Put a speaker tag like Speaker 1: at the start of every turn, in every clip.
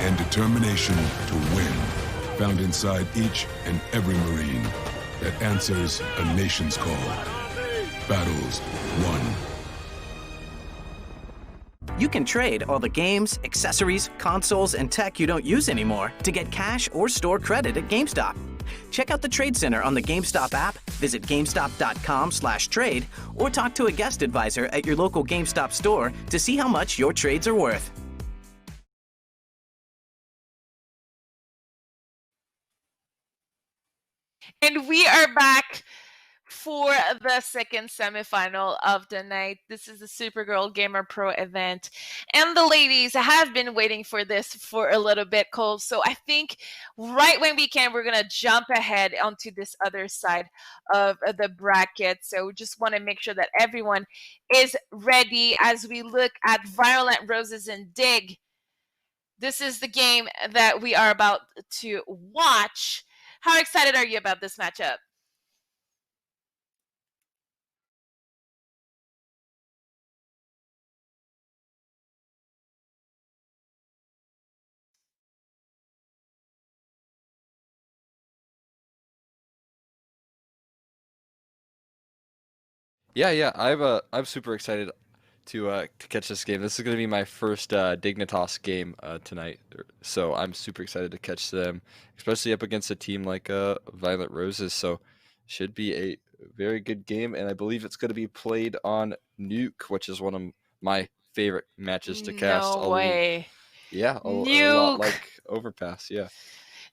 Speaker 1: and determination to win, found inside each and every Marine that answers a nation's call. Battles won.
Speaker 2: You can trade all the games, accessories, consoles, and tech you don't use anymore to get cash or store credit at GameStop. Check out the Trade Center on the GameStop app, visit GameStop.com/trade, or talk to a guest advisor at your local GameStop store to see how much your trades are worth.
Speaker 3: And we are back for the second semifinal of the night. This is the Supergirl Gamer Pro event. And the ladies have been waiting for this for a little bit, Cole. So I think right when we can, we're going to jump ahead onto this other side of the bracket. So we just want to make sure that everyone is ready as we look at Violent Roses and Dig. This is the game that we are about to watch. How excited are you about this matchup?
Speaker 4: Yeah, I'm super excited to catch this game. This is going to be my first Dignitas game tonight, so I'm super excited to catch them, especially up against a team like Violet Roses. So should be a very good game, and I believe it's going to be played on Nuke, which is one of my favorite matches to cast.
Speaker 3: No way.
Speaker 4: Yeah, a
Speaker 3: Nuke.
Speaker 4: lot like Overpass. Yeah.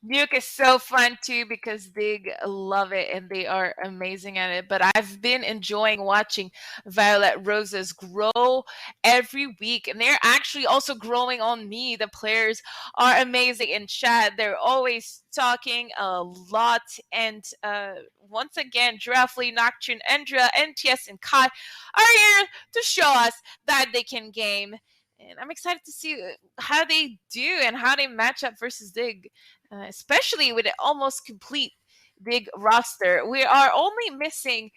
Speaker 3: Nuke is so fun too because they love it and they are amazing at it. But I've been enjoying watching Violet Roses grow every week, and they're actually also growing on me. The players are amazing in chat. They're always talking a lot. And once again, Giraffe, Nocturne, Endra, NTS, and Kai are here to show us that they can game. And I'm excited to see how they do and how they match up versus Dig, especially with an almost complete Dig roster. We are only missing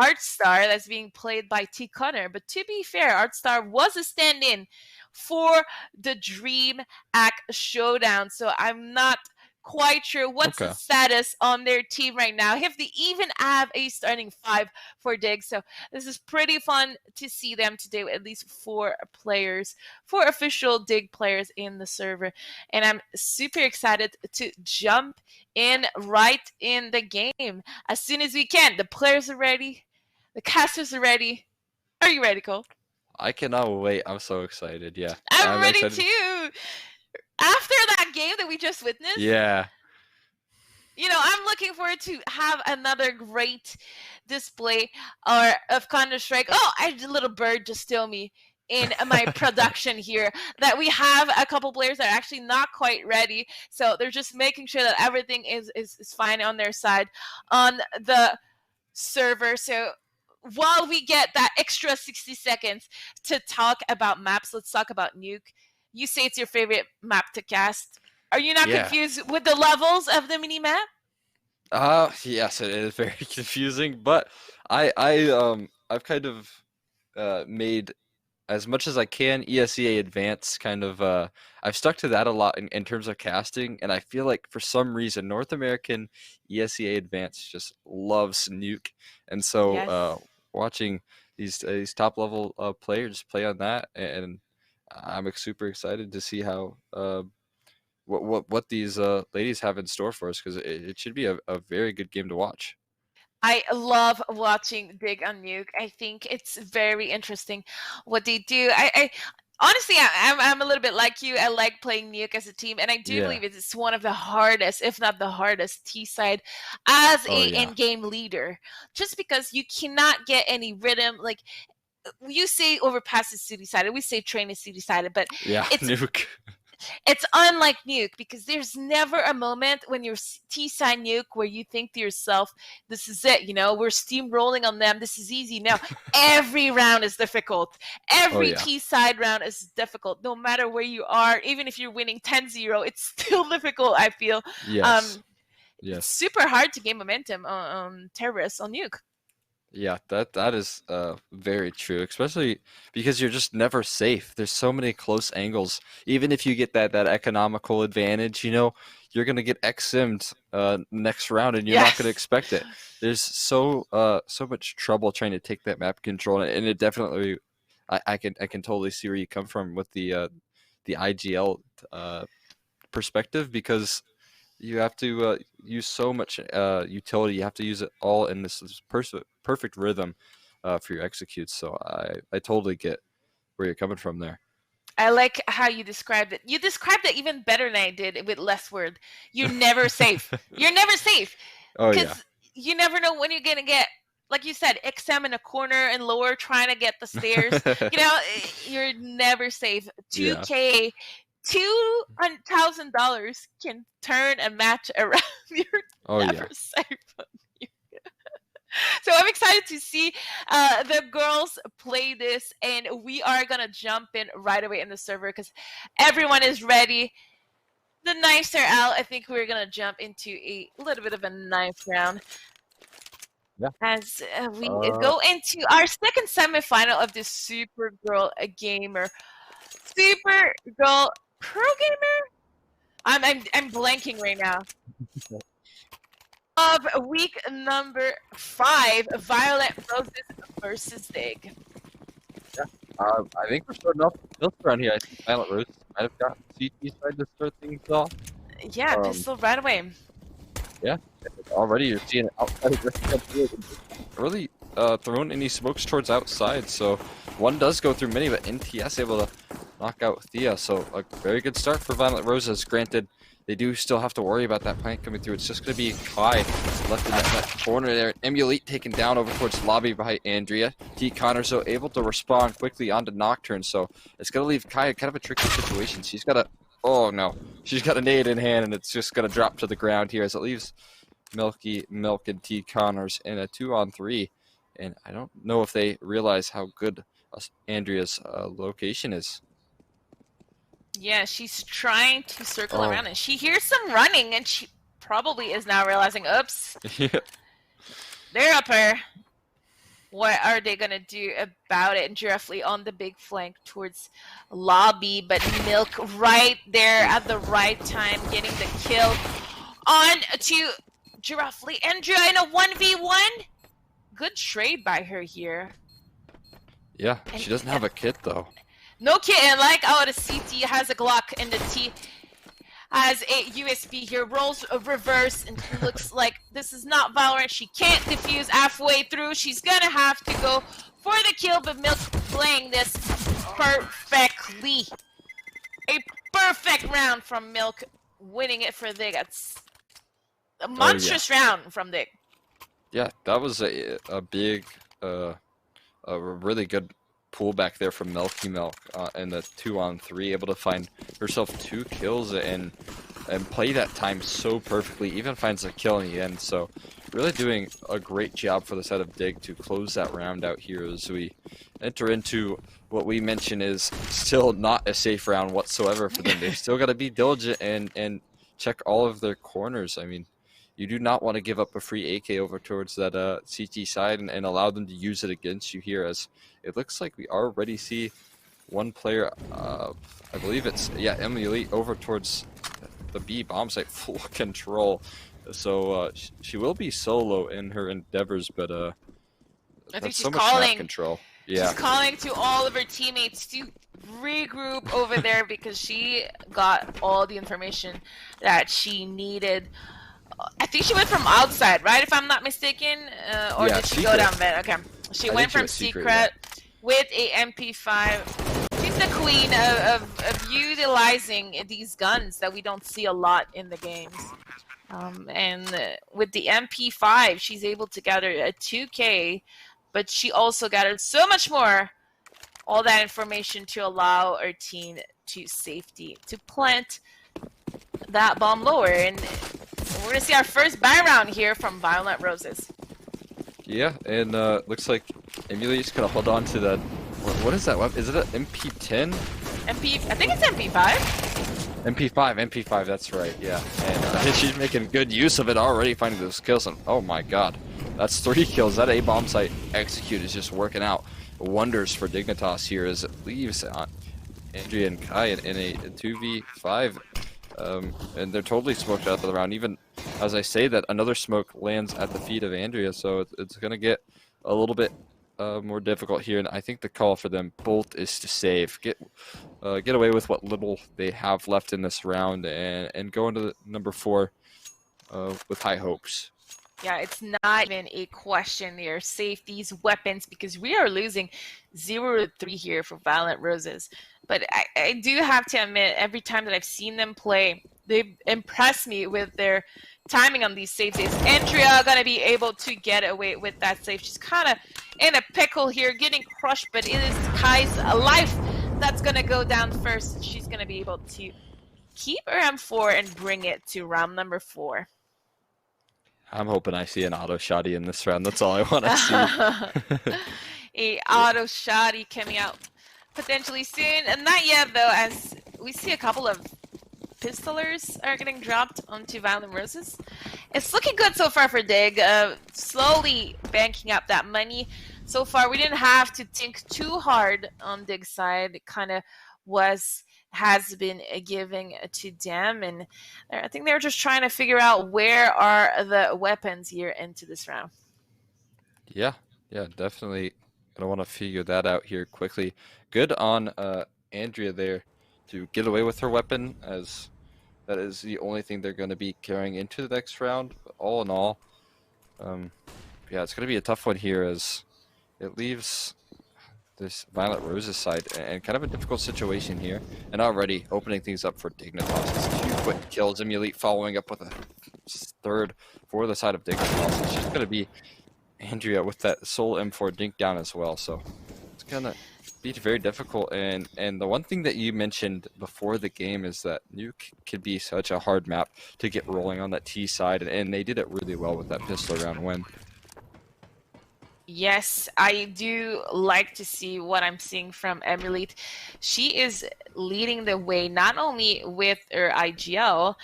Speaker 3: Artstar that's being played by T. Connor. But to be fair, Artstar was a stand-in for the Dream Act Showdown. So I'm not quite sure what's the status on their team right now, if they even have a starting 5 for Dig. So this is pretty fun to see them today with at least 4 players, 4 official Dig players in the server. And I'm super excited to jump in right in the game as soon as we can. The players are ready. The casters are ready. Are you ready, Cole?
Speaker 4: I cannot wait. I'm so excited. Yeah.
Speaker 3: I'm ready too. After that game that we just witnessed,
Speaker 4: yeah,
Speaker 3: you know, I'm looking forward to have another great display of Counter-Strike. Oh, I had a little bird just steal me in my production here, that we have a couple players that are actually not quite ready. So they're just making sure that everything is fine on their side on the server. So while we get that extra 60 seconds to talk about maps, let's talk about Nuke. You say it's your favorite map to cast. Are you not confused with the levels of the mini map?
Speaker 4: Yes, it is very confusing, but I've kind of made as much as I can ESEA Advance kind of I've stuck to that a lot in terms of casting, and I feel like for some reason North American ESEA Advance just loves Nuke, and so watching these top level players play on that, and I'm super excited to see how what these ladies have in store for us, because it should be a very good game to watch.
Speaker 3: I love watching Dig on Nuke. I think it's very interesting what they do. I honestly, I'm a little bit like you. I like playing Nuke as a team, and I do believe it's one of the hardest, if not the hardest, T side as a in-game leader. Just because you cannot get any rhythm. Like, you say Overpass is city-sided, we say Train is city-sided, but it's
Speaker 4: Nuke.
Speaker 3: It's unlike Nuke because there's never a moment when you're T-side Nuke where you think to yourself, this is it, you know, we're steamrolling on them, this is easy. No, every round is difficult. Every T-side round is difficult, no matter where you are. Even if you're winning 10-0, it's still difficult, I feel.
Speaker 4: Yes.
Speaker 3: It's super hard to gain momentum on terrorists on Nuke.
Speaker 4: Yeah, that is very true, especially because you're just never safe. There's so many close angles. Even if you get that economical advantage, you're gonna get XM'd next round, and you're not gonna
Speaker 3: Yes.
Speaker 4: expect it. There's so much trouble trying to take that map control, and it definitely, I can totally see where you come from with the IGL perspective, because you have to use so much utility. You have to use it all in this perfect rhythm for your executes. So I totally get where you're coming from there.
Speaker 3: I like how you described it. You described it even better than I did with less word. You're never safe. You're never safe
Speaker 4: Oh yeah.
Speaker 3: because you never know when you're gonna get, like you said, XM in a corner and lower trying to get the stairs. You're never safe.
Speaker 4: Yeah.
Speaker 3: 2K, $2,000 can turn a match around. You're
Speaker 4: Oh yeah.
Speaker 3: never safe. So I'm excited to see the girls play this, and we are gonna jump in right away in the server because everyone is ready. The knives are out. I think we're gonna jump into a little bit of a knife round.
Speaker 4: Yeah.
Speaker 3: As we go into our second semifinal of this Supergirl Gamer, Supergirl Pro Gamer. I'm blanking right now. Of week number 5, Violet Roses versus Dig.
Speaker 4: I think we're starting off with Pistol around here. I think Violet Rose might have got CT side to start things off.
Speaker 3: Yeah, pistol right away.
Speaker 4: Yeah, already you're seeing it outside of the really throwing any smokes towards outside. So one does go through many, but NTS able to knock out Thea. So a very good start for Violet Roses. Granted, they do still have to worry about that plant coming through. It's just going to be Kai left in that corner there. Emulate taken down over towards lobby by Andrea. T. Connors so able to respond quickly onto Nocturne. So it's going to leave Kai in kind of a tricky situation. She's got a... Oh no. She's got a nade in hand, and it's just going to drop to the ground here as it leaves Milk and T. Connors in a 2-on-3. And I don't know if they realize how good Andrea's location is.
Speaker 3: Yeah, she's trying to circle around, and she hears some running, and she probably is now realizing, oops,
Speaker 4: Yeah.
Speaker 3: they're up her. What are they going to do about it? And Giraffe on the big flank towards lobby, but Milk right there at the right time, getting the kill on to Giraffe. Andrea in a 1v1. Good trade by her here.
Speaker 4: Yeah, she doesn't have a kit, though.
Speaker 3: No kit, and like the CT has a Glock, and the T has a USB here, rolls a reverse, and looks like this is not Valorant. She can't defuse halfway through. She's gonna have to go for the kill, but Milk playing this perfectly. A perfect round from Milk, winning it for Dig. That's a monstrous round from Dig.
Speaker 4: Yeah, that was a big, a really good pullback there from Milky Milk in the 2-on-3, able to find herself 2 kills and play that time so perfectly, even finds a kill in the end. So really doing a great job for the side of Dig to close that round out here as we enter into what we mentioned is still not a safe round whatsoever for them. They've still got to be diligent and check all of their corners. I mean, you do not want to give up a free AK over towards that CT side and allow them to use it against you here, as it looks like we already see one player, I believe it's, Emily over towards the B bomb site, full control. So she will be solo in her endeavors, but
Speaker 3: I think
Speaker 4: that's
Speaker 3: she's
Speaker 4: so much
Speaker 3: calling.
Speaker 4: map control. Yeah.
Speaker 3: She's calling to all of her teammates to regroup over there because she got all the information that she needed. I think she went from outside, right? If I'm not mistaken, or did she go down there? Okay, she went from secret with a MP5. She's the queen of utilizing these guns that we don't see a lot in the games. And with the MP5, she's able to gather a 2K, but she also gathered so much more. All that information to allow our team to safety to plant that bomb lower, and we're gonna see our first buy round here from Violet Roses.
Speaker 4: Yeah, and looks like Emilia's gonna hold on to that. What is that weapon? Is it an MP10?
Speaker 3: I think it's MP5.
Speaker 4: MP5, that's right, yeah. And she's making good use of it already, finding those kills. And oh my god, That's 3 kills. That A-bomb site execute is just working out wonders for Dignitas here as it leaves Andrea and Kai in a 2v5. And they're totally smoked out of the round. Even as I say that, another smoke lands at the feet of Andrea, so it's going to get a little bit more difficult here. And I think the call for them both is to save, get away with what little they have left in this round, and go into the number 4 with high hopes.
Speaker 3: Yeah, it's not even a question here. Save these weapons because we are losing 0-3 here for Violent Roses. But I do have to admit, every time that I've seen them play, they've impressed me with their timing on these saves. Is Andrea going to be able to get away with that save? She's kind of in a pickle here, getting crushed, but it is Kai's life that's going to go down first. She's going to be able to keep her M4 and bring it to round number 4.
Speaker 4: I'm hoping I see an auto shotty in this round. That's all I want to see.
Speaker 3: A auto shotty coming out potentially soon, and not yet though, as we see a couple of pistolers are getting dropped onto Violent Roses. It's looking good so far for Dig, slowly banking up that money. So far we didn't have to think too hard on Dig's side. It kind of has been giving to them, and I think they're just trying to figure out where are the weapons here into this round. Yeah,
Speaker 4: definitely gonna want to figure that out here quickly. Good on Andrea there to get away with her weapon, as that is the only thing they're going to be carrying into the next round. But all in all, yeah, it's going to be a tough one here as it leaves this Violent Roses side and kind of a difficult situation here, and already opening things up for Dignitas. 2 quick kills, Emulate following up with a 3rd for the side of Dignitas. It's just going to be Andrea with that sole M4 dink down as well, so it's going to be very difficult. And the one thing that you mentioned before the game is that Nuke could be such a hard map to get rolling on that T side, and they did it really well with that pistol round win.
Speaker 3: Yes, I do like to see what I'm seeing from Emulate. She is leading the way not only with her IGL,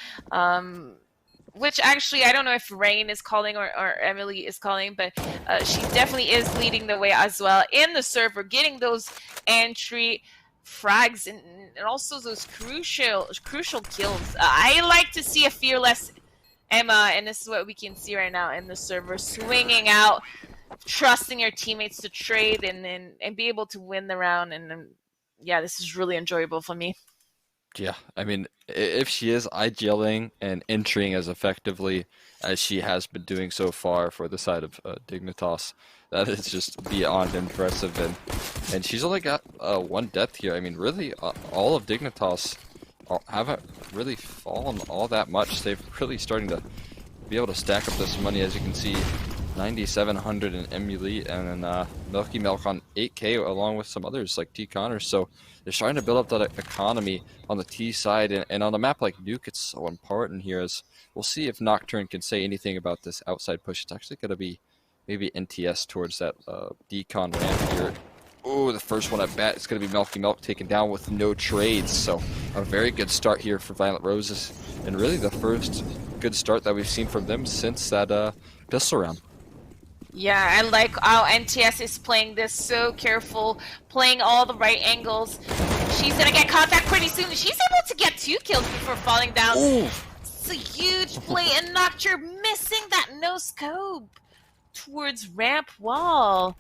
Speaker 3: which actually I don't know if Rain is calling or Emily is calling, but she definitely is leading the way as well in the server, getting those entry frags and also those crucial kills. I like to see a fearless Emma, and this is what we can see right now in the server, swinging out, trusting your teammates to trade and be able to win the round. And yeah, this is really enjoyable for me.
Speaker 4: Yeah, I mean, if she is IGLing and entering as effectively as she has been doing so far for the side of Dignitas, that is just beyond impressive. And she's only got 1 death here. I mean, really, all of Dignitas haven't really fallen all that much. They've really starting to be able to stack up this money, as you can see. 9,700 in Emulate, and then Milky Milk on 8K along with some others like T Connors. So they're starting to build up that economy on the T side, and on a map like Nuke, it's so important here. As we'll see if Nocturne can say anything about this outside push. It's actually going to be maybe NTS towards that decon ramp here. Oh, the first one at bat is going to be Milky Milk taken down with no trades. So a very good start here for Violent Roses, and really the first good start that we've seen from them since that pistol round.
Speaker 3: Yeah, I like how NTS is playing this so careful, playing all the right angles. She's going to get contact pretty soon. She's able to get 2 kills before falling down. Ooh. It's a huge play, and Nocturne missing that no scope towards ramp wall.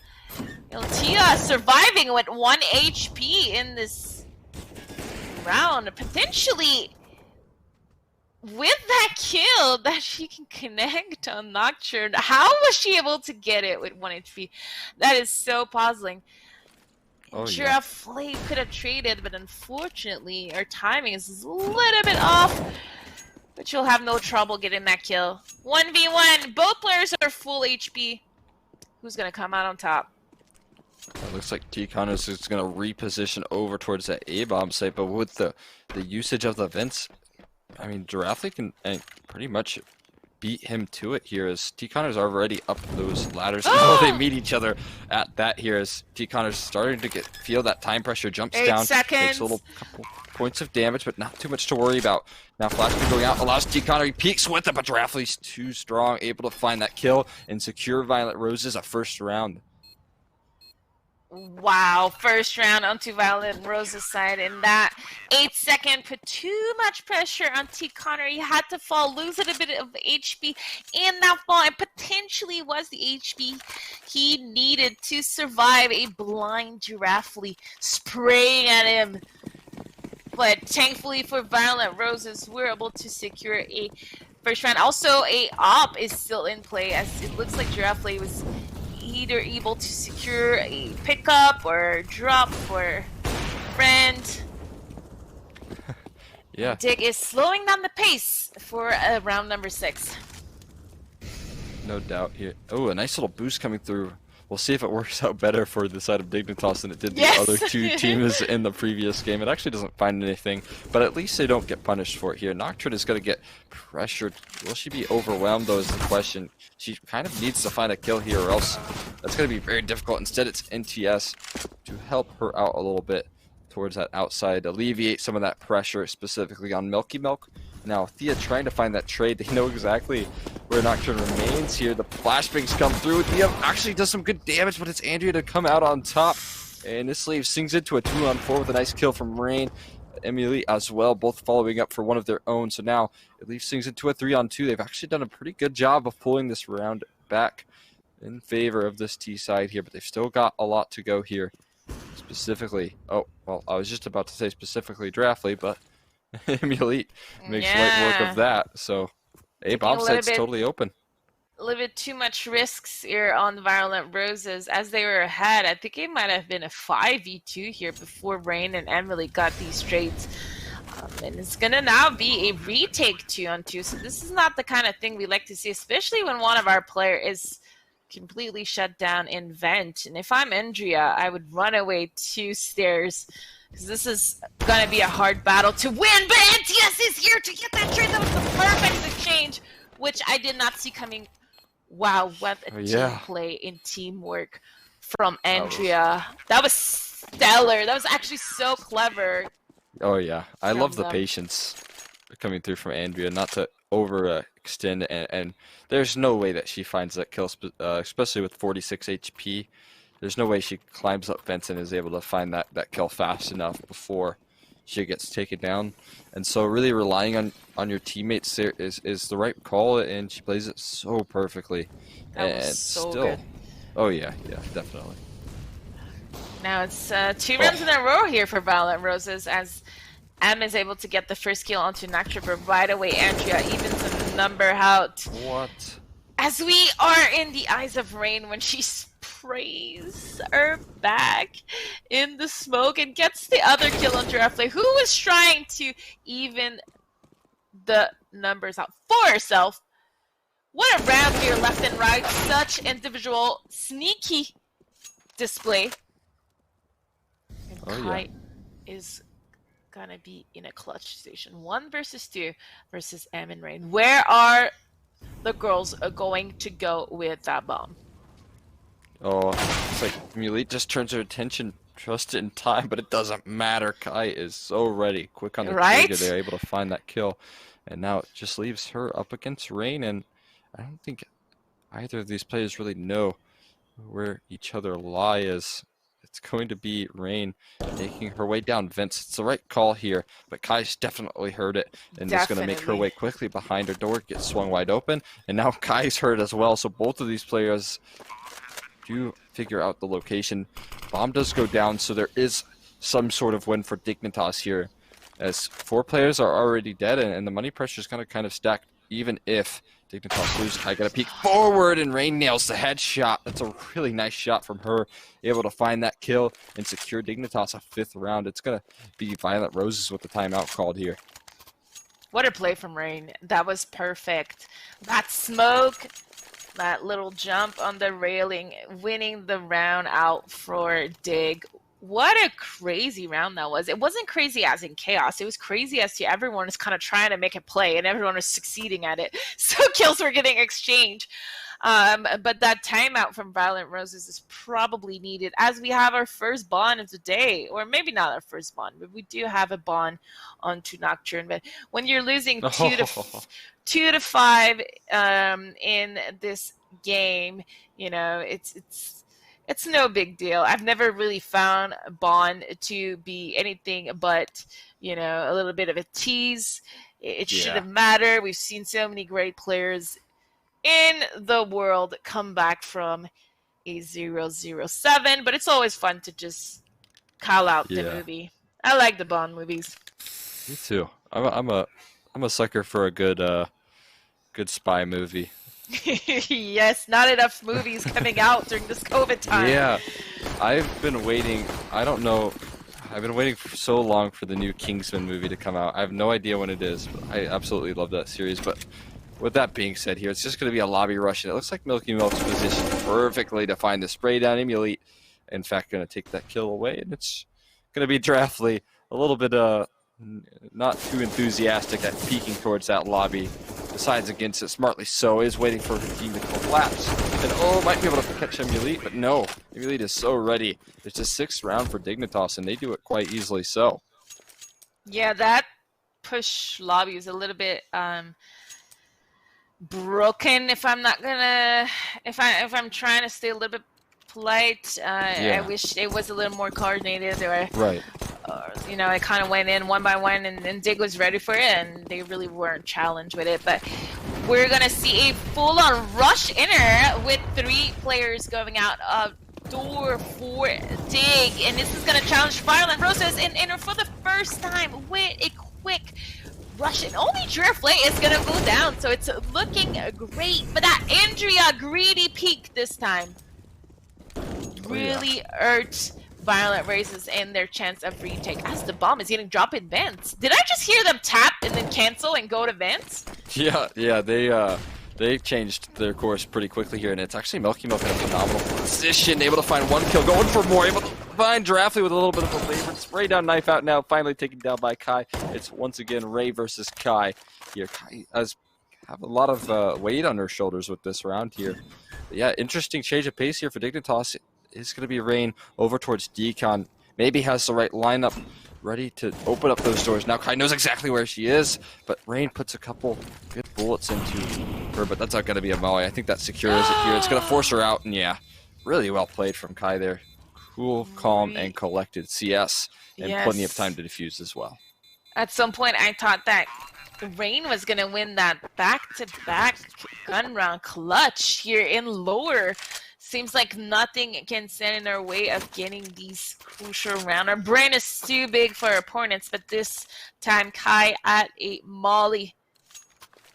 Speaker 3: Tia surviving with 1 HP in this round, potentially with that kill that she can connect on Nocturne. How was she able to get it with 1 HP? That is so puzzling.
Speaker 4: Oh,
Speaker 3: Giraffe Flay could have traded, but unfortunately her timing is a little bit off. But she'll have no trouble getting that kill. 1v1. Both players are full HP. Who's going to come out on top?
Speaker 4: It looks like T-Connors is going to reposition over towards that A-bomb site, but with the usage of the vents, I mean, Giraffe can pretty much beat him to it here as T-Connor's already up those ladders. Oh, they meet each other at that here as T-Connor's starting to feel that time pressure, jumps
Speaker 3: 8
Speaker 4: down,
Speaker 3: seconds.
Speaker 4: takes a little couple points of damage, but not too much to worry about. Now Flashbang going out, allows T-Connor, he peeks with it, but Giraffel's too strong, able to find that kill and secure Violet Roses a first round.
Speaker 3: Wow, first round onto Violet Rose's side, and that 8-second put too much pressure on T. Connor. He had to fall, lose a bit of HP in that fall, and potentially was the HP he needed to survive a blind Giraffe spraying at him. But thankfully for Violet Roses, we're able to secure a first round. Also, a op is still in play, as it looks like Giraffe was either able to secure a pickup or drop for friend.
Speaker 4: Yeah.
Speaker 3: Dig is slowing down the pace for round number 6.
Speaker 4: No doubt here. Oh, a nice little boost coming through. We'll see if it works out better for the side of Dignitas than it did the other two teams in the previous game. It actually doesn't find anything, but at least they don't get punished for it here. Nocturne is going to get pressured. Will she be overwhelmed, though, is the question. She kind of needs to find a kill here, or else that's going to be very difficult. Instead, it's NTS to help her out a little bit towards that outside, alleviate some of that pressure, specifically on Milky Milk. Now, Thea trying to find that trade. They know exactly where Nocturne remains here. The flashbangs come through. Thea actually does some good damage, but it's Andrea to come out on top. And this leaves Sings into a 2-on-4 with a nice kill from Rain. Emily as well, both following up for one of their own. So now it leaves Sings into a 3-on-2. They've actually done a pretty good job of pulling this round back in favor of this T side here, but they've still got a lot to go here. Specifically, oh, well, I was just about to say specifically Draftly, but Emily makes light work of that. So a bomb site's totally open.
Speaker 3: A little bit too much risks here on Violent Roses as they were ahead. I think it might have been a 5v2 here before Rain and Emily got these trades. And it's going to now be a retake 2-on-2. So this is not the kind of thing we like to see, especially when one of our players is completely shut down in vent. And if I'm Andrea, I would run away 2 stairs because this is going to be a hard battle to win. But NTS is here to get that trade. That was the perfect exchange, which I did not see coming. Wow, what a team play and teamwork from Andrea. That was stellar. That was actually so clever.
Speaker 4: Oh, yeah. I love the patience coming through from Andrea, not to overextend, and there's no way that she finds that kill, especially with 46 HP. There's no way she climbs up fence and is able to find that kill fast enough before she gets taken down. And so really relying on your teammates there is the right call, and she plays it so perfectly.
Speaker 3: That was so good.
Speaker 4: Oh, yeah, definitely.
Speaker 3: Now it's 2 rounds in a row here for Violent Roses as M is able to get the first kill onto Nocturne, but right away Andrea evens the number out.
Speaker 4: What?
Speaker 3: As we are in the eyes of Rain when she sprays her back in the smoke and gets the other kill on Giraffe, who was trying to even the numbers out for herself. What a round here, left and right. Such individual sneaky display. And Kai is gonna be in a clutch station. 1 versus 2 versus M and Rain. Where are the girls going to go with that bomb?
Speaker 4: Oh, it's like Muley just turns her attention just in time, but it doesn't matter. Kai is so ready. Quick on the trigger. They're able to find that kill. And now it just leaves her up against Rain, and I don't think either of these players really know where each other lie is. It's going to be Rain making her way down Vince. It's the right call here, but Kai's definitely heard it and is going to make her way quickly behind her door, get swung wide open, and now Kai's heard as well. So both of these players do figure out the location. Bomb does go down, so there is some sort of win for Dignitas here, as 4 players are already dead, and the money pressure is going to kind of stack even if Dignitas lose. Kai got a peek forward, and Rain nails the headshot. That's a really nice shot from her, able to find that kill and secure Dignitas a 5th round. It's going to be Violent Roses with the timeout called here.
Speaker 3: What a play from Rain. That was perfect. That smoke, that little jump on the railing, winning the round out for Dig. What a crazy round that was. It wasn't crazy as in chaos. It was crazy as to everyone is kind of trying to make a play and everyone is succeeding at it. So kills were getting exchanged. But that timeout from Violent Roses is probably needed as we have our first bond of the day. Or maybe not our first bond, but we do have a bond onto Nocturne. But when you're losing 2 to 5 in this game, you know, it's no big deal. I've never really found Bond to be anything but, you know, a little bit of a tease. It shouldn't matter. We've seen so many great players in the world come back from a 007, but it's always fun to just call out the movie. I like the Bond movies.
Speaker 4: Me too. I'm a sucker for a good spy movie.
Speaker 3: Yes, not enough movies coming out during this COVID time.
Speaker 4: Yeah, I've been waiting. I don't know. I've been waiting for so long for the new Kingsman movie to come out. I have no idea when it is, but I absolutely love that series. But with that being said here, it's just going to be a lobby rush, and it looks like Milky Milk's positioned perfectly to find the spray down Emulate. In fact, going to take that kill away, and it's going to be Draftly a little bit not too enthusiastic at peeking towards that lobby. Decides against it smartly so, is waiting for her team to collapse. And might be able to catch Emulate, but no. Emulate is so ready. It's a 6th round for Dignitas, and they do it quite easily so.
Speaker 3: Yeah, that push lobby was a little bit broken. If I'm trying to stay a little bit polite, I wish it was a little more coordinated, or
Speaker 4: right.
Speaker 3: You know, it kind of went in one by one, and Dig was ready for it, and they really weren't challenged with it. But we're gonna see a full-on rush inner with 3 players going out of door for Dig, and this is gonna challenge Violent Roses in inner for the first time with a quick rush, and only Draftly is gonna go down, so it's looking great. But that Andrea greedy peak this time really hurt Violent Roses and their chance of retake as the bomb is getting dropped in vents. Did I just hear them tap and then cancel and go to vents?
Speaker 4: Yeah, they changed their course pretty quickly here, and it's actually Milky Milk in a phenomenal position, able to find 1 kill, going for more, able to find Draftly with a little bit of a favor. Spray down, knife out now, finally taken down by Kai. It's once again Ray versus Kai here. Kai has have a lot of weight on her shoulders with this round here. But yeah, interesting change of pace here for Dignitas. It's going to be Rain over towards Decon. Maybe has the right lineup ready to open up those doors. Now Kai knows exactly where she is, but Rain puts a couple good bullets into her, but that's not going to be a Molly. I think that secures it here. It's going to force her out, and yeah, really well played from Kai there. Cool, calm, and collected CS, and plenty of time to defuse as well.
Speaker 3: At some point, I thought that Rain was going to win that back-to-back gun round clutch here in lower. Seems like nothing can stand in our way of getting these crucial round. Our brain is too big for our opponents, but this time Kai at a molly.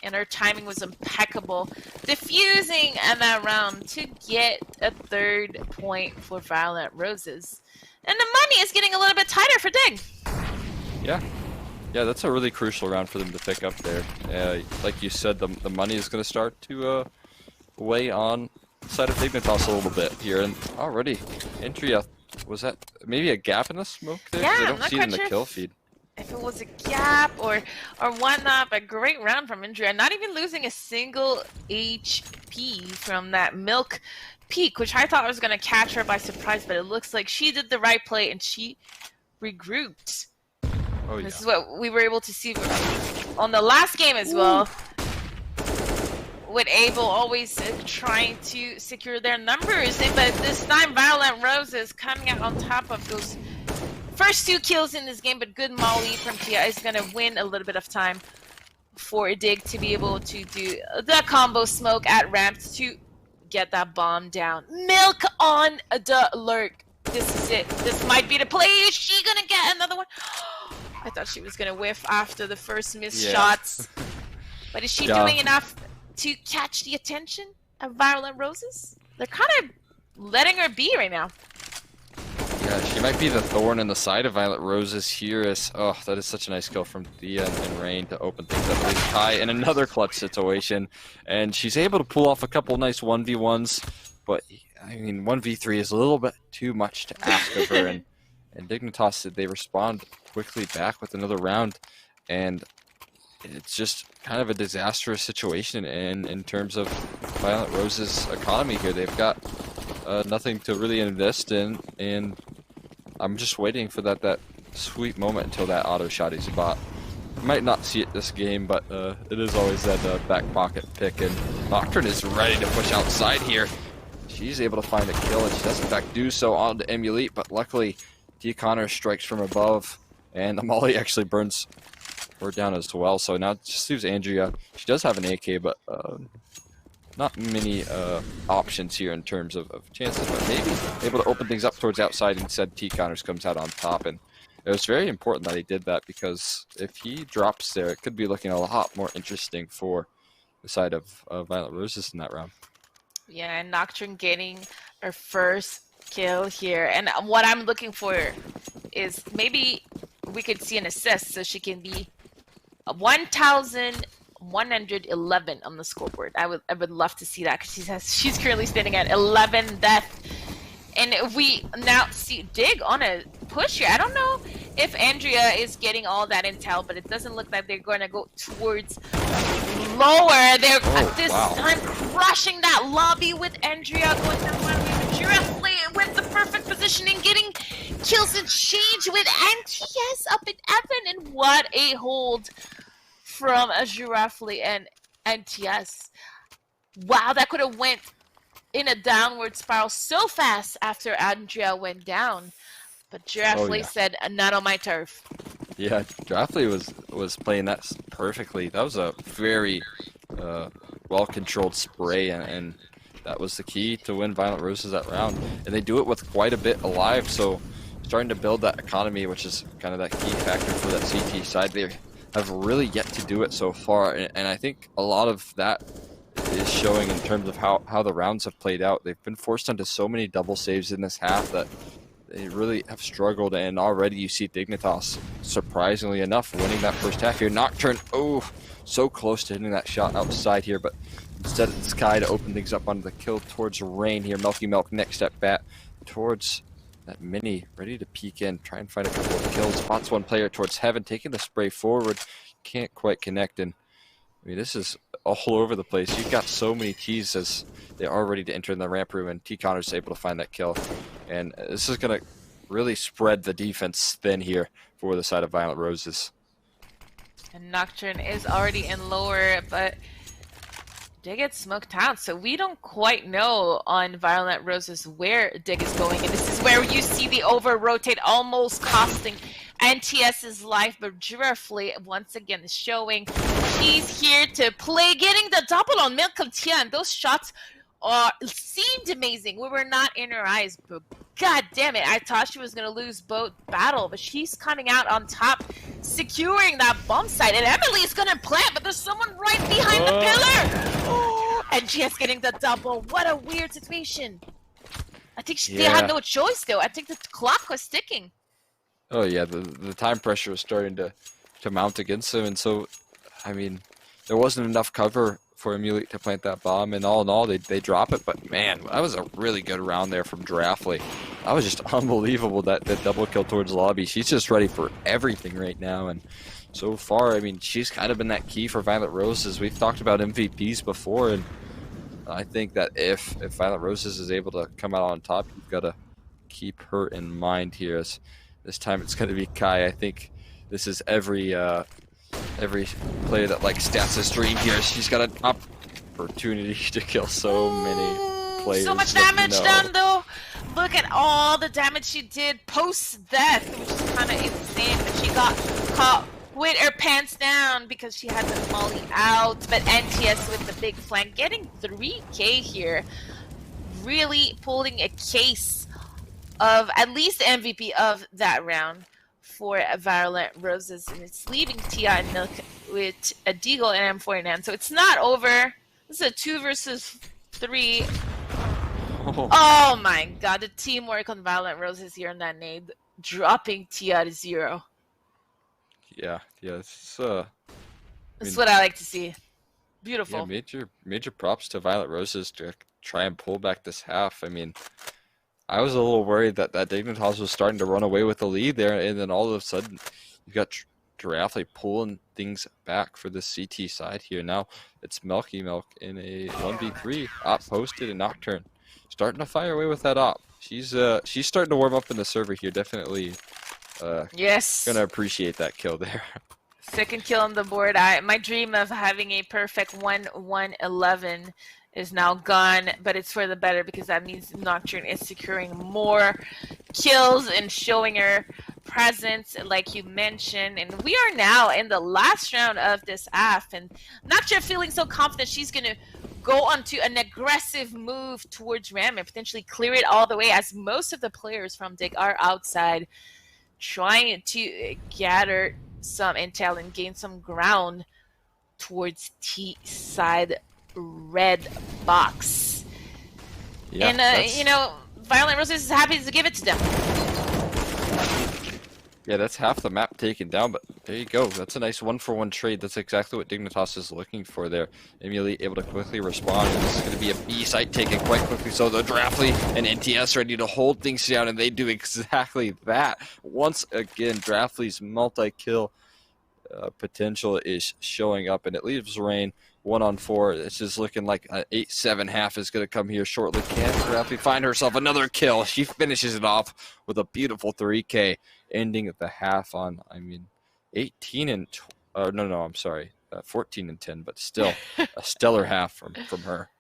Speaker 3: And her timing was impeccable. Diffusing in that round to get a 3rd point for Violent Roses. And the money is getting a little bit tighter for Dig.
Speaker 4: Yeah, that's a really crucial round for them to pick up there. Like you said, the money is going to start to weigh on side of Dignitas a little bit here, and already entry, was that maybe a gap in the smoke there?
Speaker 3: Yeah,
Speaker 4: I don't see it in the kill feed.
Speaker 3: If it was a gap or whatnot, but great round from Indria. Not even losing a single HP from that milk peak, which I thought was going to catch her by surprise, but it looks like she did the right play and she regrouped.
Speaker 4: Oh, yeah.
Speaker 3: This is what we were able to see on the last game as well. With Abel always trying to secure their numbers, but this time Violent Roses coming out on top of those first 2 kills in this game, but good molly from Tia is going to win a little bit of time for Dig to be able to do the combo smoke at ramp to get that bomb down. Milk on the lurk. This is it. This might be the play. Is she going to get another one? I thought she was going to whiff after the first missed shots. But is she doing enough to catch the attention of Violent Roses? They're kind of letting her be right now.
Speaker 4: Yeah, she might be the thorn in the side of Violent Roses here. That is such a nice kill from Thea and Rain to open things up with Kai in another clutch situation. And she's able to pull off a couple nice 1v1s, but I mean 1v3 is a little bit too much to ask of her. And And Dignitas, they respond quickly back with another round, and it's just kind of a disastrous situation in terms of Violent Rose's economy here. They've got nothing to really invest in, and I'm just waiting for that sweet moment until that auto shot is bought. Might not see it this game, but it is always that back pocket pick, and Nocturne is ready to push outside here. She's able to find a kill, and she does in fact do so on to Emulate, but luckily T. Connor strikes from above, and Molly actually burns her down as well. So now it just leaves Andrea. She does have an AK, but not many options here in terms of chances, but maybe able to open things up towards outside. Instead, T. Connors comes out on top, and it was very important that he did that, because if he drops there, it could be looking a lot more interesting for the side of Violent Roses in that round.
Speaker 3: Yeah, and Nocturne getting her first kill here. And what I'm looking for is maybe we could see an assist, so she can be 1,111 on the scoreboard. I would love to see that, because she's currently standing at 11 death. And if we now see Dig on a push here, I don't know if Andrea is getting all that intel, but it doesn't look like they're going to go towards lower. They're at this time crushing that lobby with Andrea going down one way. Giraffe with the perfect positioning, getting kills exchange with NTS up in Evan, and what a hold from a Giraffe and NTS. Wow, that could have went in a downward spiral so fast after Andrea went down, but Giraffe said, "Not on my turf."
Speaker 4: Yeah, Giraffe was playing that perfectly. That was a very well-controlled spray, and that was the key to win Violent Roses that round. And they do it with quite a bit alive, so starting to build that economy, which is kind of that key factor for that CT side. They have really yet to do it so far, and I think a lot of that is showing in terms of how the rounds have played out. They've been forced onto so many double saves in this half that they really have struggled, and already you see Dignitas, surprisingly enough, winning that first half here. Nocturne, oh, so close to hitting that shot outside here, but instead it's Sky to open things up onto the kill towards Rain here. Milky Milk next step bat towards that Mini, ready to peek in, try and find a couple of kills. Spots one player towards Heaven, taking the spray forward, can't quite connect, and I mean, this is all over the place. You've got so many T's as they are ready to enter in the ramp room, and T. Connor's able to find that kill. And this is going to really spread the defense thin here for the side of Violent Roses.
Speaker 3: And Nocturne is already in lower, but they get smoked out, so we don't quite know on Violent Roses where Dig is going, and this is where you see the over-rotate almost costing NTS's life, but Giraffe once again is showing she's here to play, getting the double on Milk of Tia, and those shots seemed amazing. We were not in her eyes, but god damn it, I thought she was going to lose both battle, but she's coming out on top, securing that bomb site, and Emily is going to plant, but there's someone right behind the pillar! Oh, and she's getting the double. What a weird situation. I think they had no choice, though. I think the clock was ticking.
Speaker 4: Oh yeah, the time pressure was starting to mount against them, and so, I mean, there wasn't enough cover for Emulate to plant that bomb, and all in all, they drop it, but man, that was a really good round there from Giraffe. That was just unbelievable, that double kill towards Lobby. She's just ready for everything right now, and so far, I mean, she's kind of been that key for Violent Roses. We've talked about MVPs before, and I think that if Violent Roses is able to come out on top, you've got to keep her in mind here. As this time it's going to be Kai. I think this is every player that likes Stats' dream here. She's got an opportunity to kill so many players.
Speaker 3: So much damage done, though. Look at all the damage she did post-death, which is kind of insane. But she got caught with her pants down because she had the molly out. But NTS with the big flank, getting 3K here. Really pulling a case of at least the MVP of that round for Violent Roses, and it's leaving Tia and Milk with a Deagle and M4 in hand. So it's not over. This is a 2 versus 3. Oh my god, the teamwork on Violent Roses here on that nade, dropping Tia to 0.
Speaker 4: Yeah, it's
Speaker 3: That's what I like to see. Beautiful.
Speaker 4: Yeah, major props to Violent Roses to try and pull back this half. I mean, I was a little worried that Dignitas was starting to run away with the lead there, and then all of a sudden you got Giraffe pulling things back for the CT side here. Now it's Milky Milk in a 1v3. Op posted and Nocturne starting to fire away with that op. She's starting to warm up in the server here. Definitely
Speaker 3: Yes.
Speaker 4: gonna appreciate that kill there.
Speaker 3: Second kill on the board. My dream of having a perfect 1-1-11 is now gone, but it's for the better because that means Nocturne is securing more kills and showing her presence, like you mentioned. And we are now in the last round of this AF, and Nocturne feeling so confident she's gonna go onto an aggressive move towards Ram and potentially clear it all the way, as most of the players from Dig are outside trying to gather some intel and gain some ground towards T side red box.
Speaker 4: Yeah,
Speaker 3: And you know, Violent Roses is happy to give it to them.
Speaker 4: Yeah, that's half the map taken down, but there you go. That's a nice 1-for-1 trade. That's exactly what Dignitas is looking for there. Immediately able to quickly respond, and this is going to be a B site taken quite quickly. So the Draftley and NTS ready to hold things down, and they do exactly that. Once again, Draftley's multi-kill potential is showing up, and it leaves Rain 1-on-4. It's just looking like an 8-7 half is going to come here shortly. Can Draftley find herself another kill? She finishes it off with a beautiful 3K, ending the half on, 18 and I'm sorry, 14 and 10, but still a stellar half from her.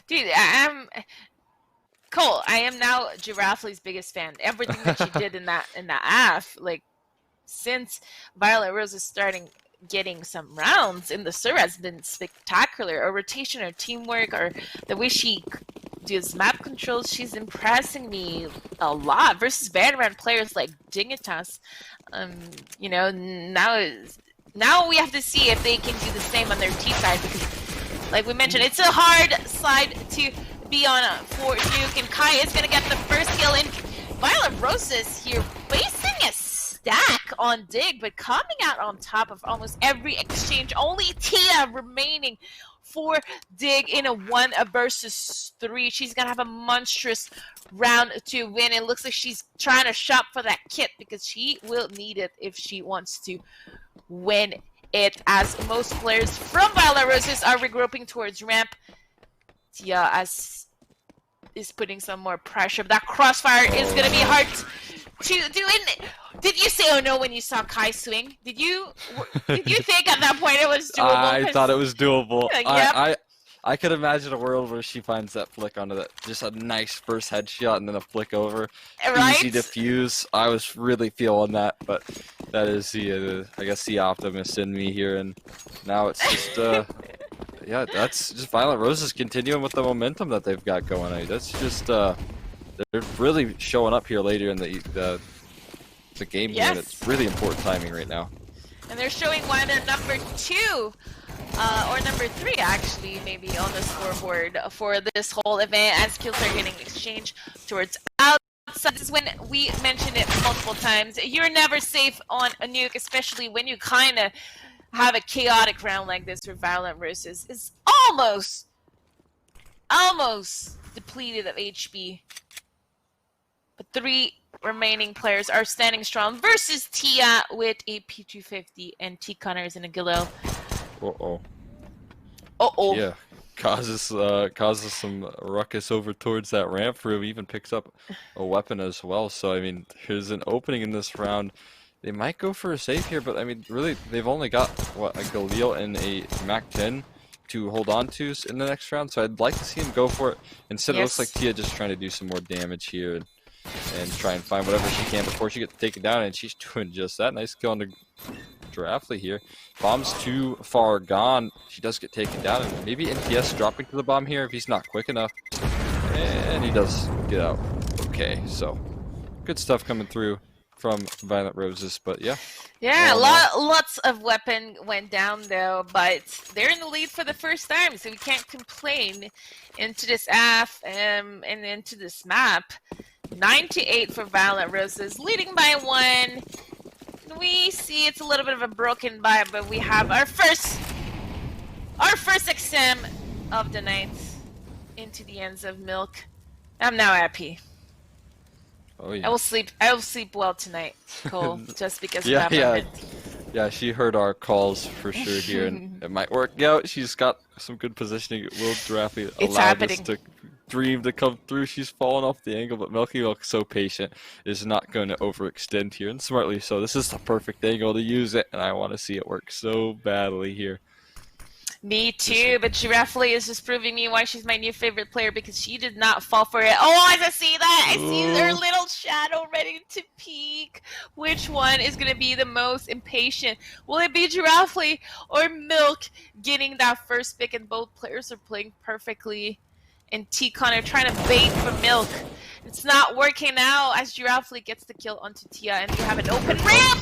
Speaker 3: Dude, Cole, I am now Giraffely's biggest fan. Everything that she did in that AF, like, since Violet Rose is starting getting some rounds in the server, has been spectacular. Her rotation, her teamwork, or the way she does map controls, she's impressing me a lot versus veteran players like Dignitas. You know, now we have to see if they can do the same on their T side, because, like we mentioned, it's a hard side to be on for Nuke, and Kai is gonna get the first kill in. Violet Roses here facing a stack on Dig, but coming out on top of almost every exchange. Only Tia remaining for Dig in a 1 versus 3. She's gonna have a monstrous round to win. It looks like she's trying to shop for that kit, because she will need it if she wants to win it, as most players from Violet Roses are regrouping towards ramp. Tia is putting some more pressure, but that crossfire is gonna be hard to do. Did you say oh no when you saw Kai swing? Did you think at that point it was doable?
Speaker 4: I thought it was doable.
Speaker 3: Yep.
Speaker 4: I could imagine a world where she finds that flick onto that, just a nice first headshot and then a flick over.
Speaker 3: Right?
Speaker 4: Easy to fuse. I was really feeling that, but that is the I guess the optimist in me here, and now it's just yeah, that's just Violent Roses continuing with the momentum that they've got going. That's just they're really showing up here later in the game here, and it's really important timing right now.
Speaker 3: And they're showing one and number 2, or number 3 actually, maybe on the scoreboard for this whole event, as kills are getting exchanged towards outside. This is when we mentioned it multiple times. You're never safe on a nuke, especially when you kind of have a chaotic round like this where Violent Roses is almost depleted of HP. But 3 remaining players are standing strong versus Tia with a P250 and T Connors in a Gillo.
Speaker 4: Yeah, causes some ruckus over towards that ramp room. Even picks up a weapon as well. So I mean, there's an opening in this round. They might go for a save here, but I mean, really, they've only got what, a Galil and a Mac 10 to hold on to in the next round. So I'd like to see him go for it. Instead, it looks like Tia just trying to do some more damage here and try and find whatever she can before she gets taken down, and she's doing just that. Nice kill on the Draftley here. Bomb's too far gone. She does get taken down, and maybe NTS dropping to the bomb here if he's not quick enough. And he does get out. Okay, so good stuff coming through from Violent Roses, but yeah.
Speaker 3: Yeah, lots of weapon went down though, but they're in the lead for the first time, so we can't complain into this AF and into this map. 9-8 for Violent Roses, leading by 1. We see it's a little bit of a broken vibe, but we have our first XM of the night into the ends of Milk. I'm now happy.
Speaker 4: Oh
Speaker 3: I
Speaker 4: yeah.
Speaker 3: will sleep. I will sleep well tonight, Cole, just because
Speaker 4: Yeah,
Speaker 3: of that
Speaker 4: yeah.
Speaker 3: moment.
Speaker 4: Yeah, she heard our calls for sure here, and it might work out. She's got some good positioning. Will Draffy
Speaker 3: It's
Speaker 4: allow this
Speaker 3: happening.
Speaker 4: to dream to come through? She's fallen off the angle, but Milky Milk, so patient, is not going to overextend here, and smartly so. This is the perfect angle to use it, and I want to see it work so badly here.
Speaker 3: Me too, but Giraffe is just proving me why she's my new favorite player because she did not fall for it. Oh, I see that! I see her
Speaker 4: Ooh.
Speaker 3: little shadow ready to peek. Which one is going to be the most impatient? Will it be Giraffe or Milk getting that first pick? And both players are playing perfectly. And T-Con are trying to bait for Milk. It's not working out as Giraffe gets the kill onto Tia, and we have an open ramp!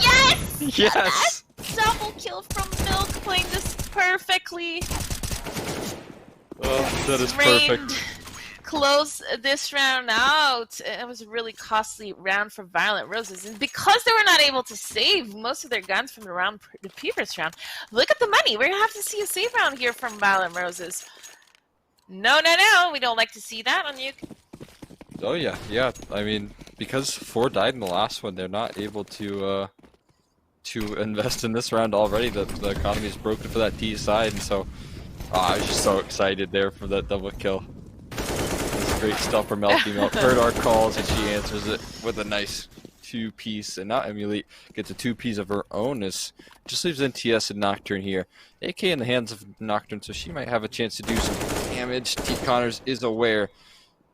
Speaker 3: Yes!
Speaker 4: Yes!
Speaker 3: Double kill from Milk, playing this perfectly.
Speaker 4: Oh, that is
Speaker 3: Rained.
Speaker 4: perfect.
Speaker 3: Close this round out. It was a really costly round for Violent Roses, and because they were not able to save most of their guns from the previous round, look at the money. We're gonna have to see a save round here from Violent Roses. No, we don't like to see that on you.
Speaker 4: Oh yeah, yeah. I mean, because 4 died in the last one, they're not able to invest in this round already. The economy is broken for that T side, and so I was just so excited there for that double kill. That's great stuff from Milky Milk. Heard our calls, and she answers it with a nice 2-piece, and now Emulate gets a 2-piece of her own. As just leaves NTS and Nocturne here. AK in the hands of Nocturne, so she might have a chance to do some damage. T Connors is aware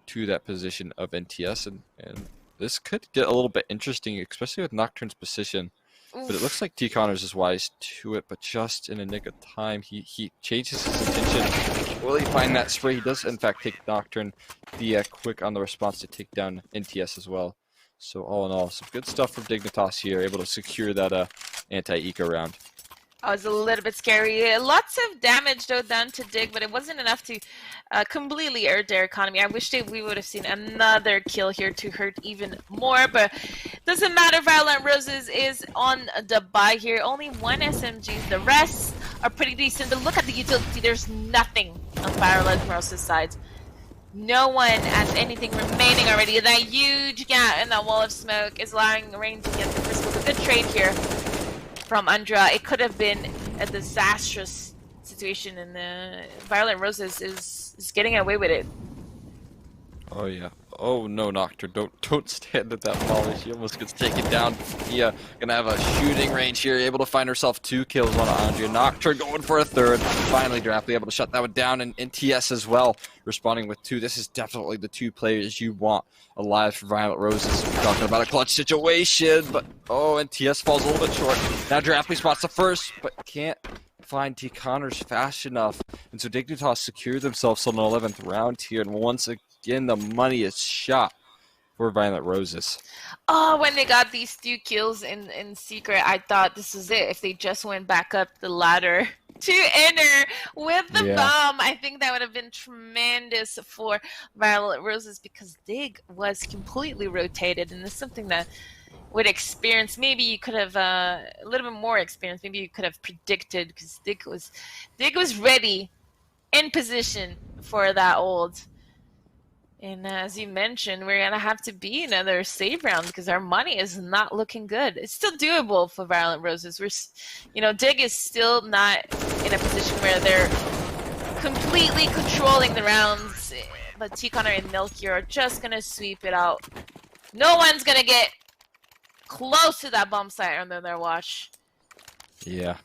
Speaker 4: to that position of NTS, and this could get a little bit interesting, especially with Nocturne's position. But it looks like T Connors is wise to it, but just in a nick of time, he changes his intention. Will he find that spray? He does, in fact, take Nocturne. The quick on the response to take down NTS as well. So all in all, some good stuff from Dignitas here, able to secure that anti-eco round.
Speaker 3: I was a little bit scary. Lots of damage though done to Dig, but it wasn't enough to completely hurt their economy. I wish we would have seen another kill here to hurt even more, but doesn't matter. Violent Roses is on the buy here. Only 1 SMG. The rest are pretty decent, but look at the utility. There's nothing on Violent Roses' side. No one has anything remaining already. That huge gap in that wall of smoke is allowing Rain to get the first kill. A good trade here from Andra. It could have been a disastrous situation, and Violent Roses is getting away with it.
Speaker 4: Oh yeah. Oh no, Nocturne, don't stand at that volley. She almost gets taken down. Yeah, gonna have a shooting range here, able to find herself 2 kills on Andrea. Nocturne going for a 3rd. Finally, Draftly able to shut that one down, and TS as well, responding with 2. This is definitely the 2 players you want alive for Violent Roses. We're talking about a clutch situation, but oh, and TS falls a little bit short. Now Draftly spots the first, but can't find T Connors fast enough, and so Dignitas secure themselves on the 11th round here, and once again the money is shot for Violent Roses.
Speaker 3: Oh, when they got these 2 kills in secret, I thought this was it. If they just went back up the ladder to enter with the bomb, I think that would have been tremendous for Violent Roses because Dig was completely rotated, and it's something that with experience, maybe you could have a little bit more experience. Maybe you could have predicted because Dig was ready, in position for that ult. And as you mentioned, we're gonna have to be another save round because our money is not looking good. It's still doable for Violent Roses. Dig is still not in a position where they're completely controlling the rounds. But T-Connor and Milky are just gonna sweep it out. No one's gonna get close to that bomb site under their watch.
Speaker 4: Yeah.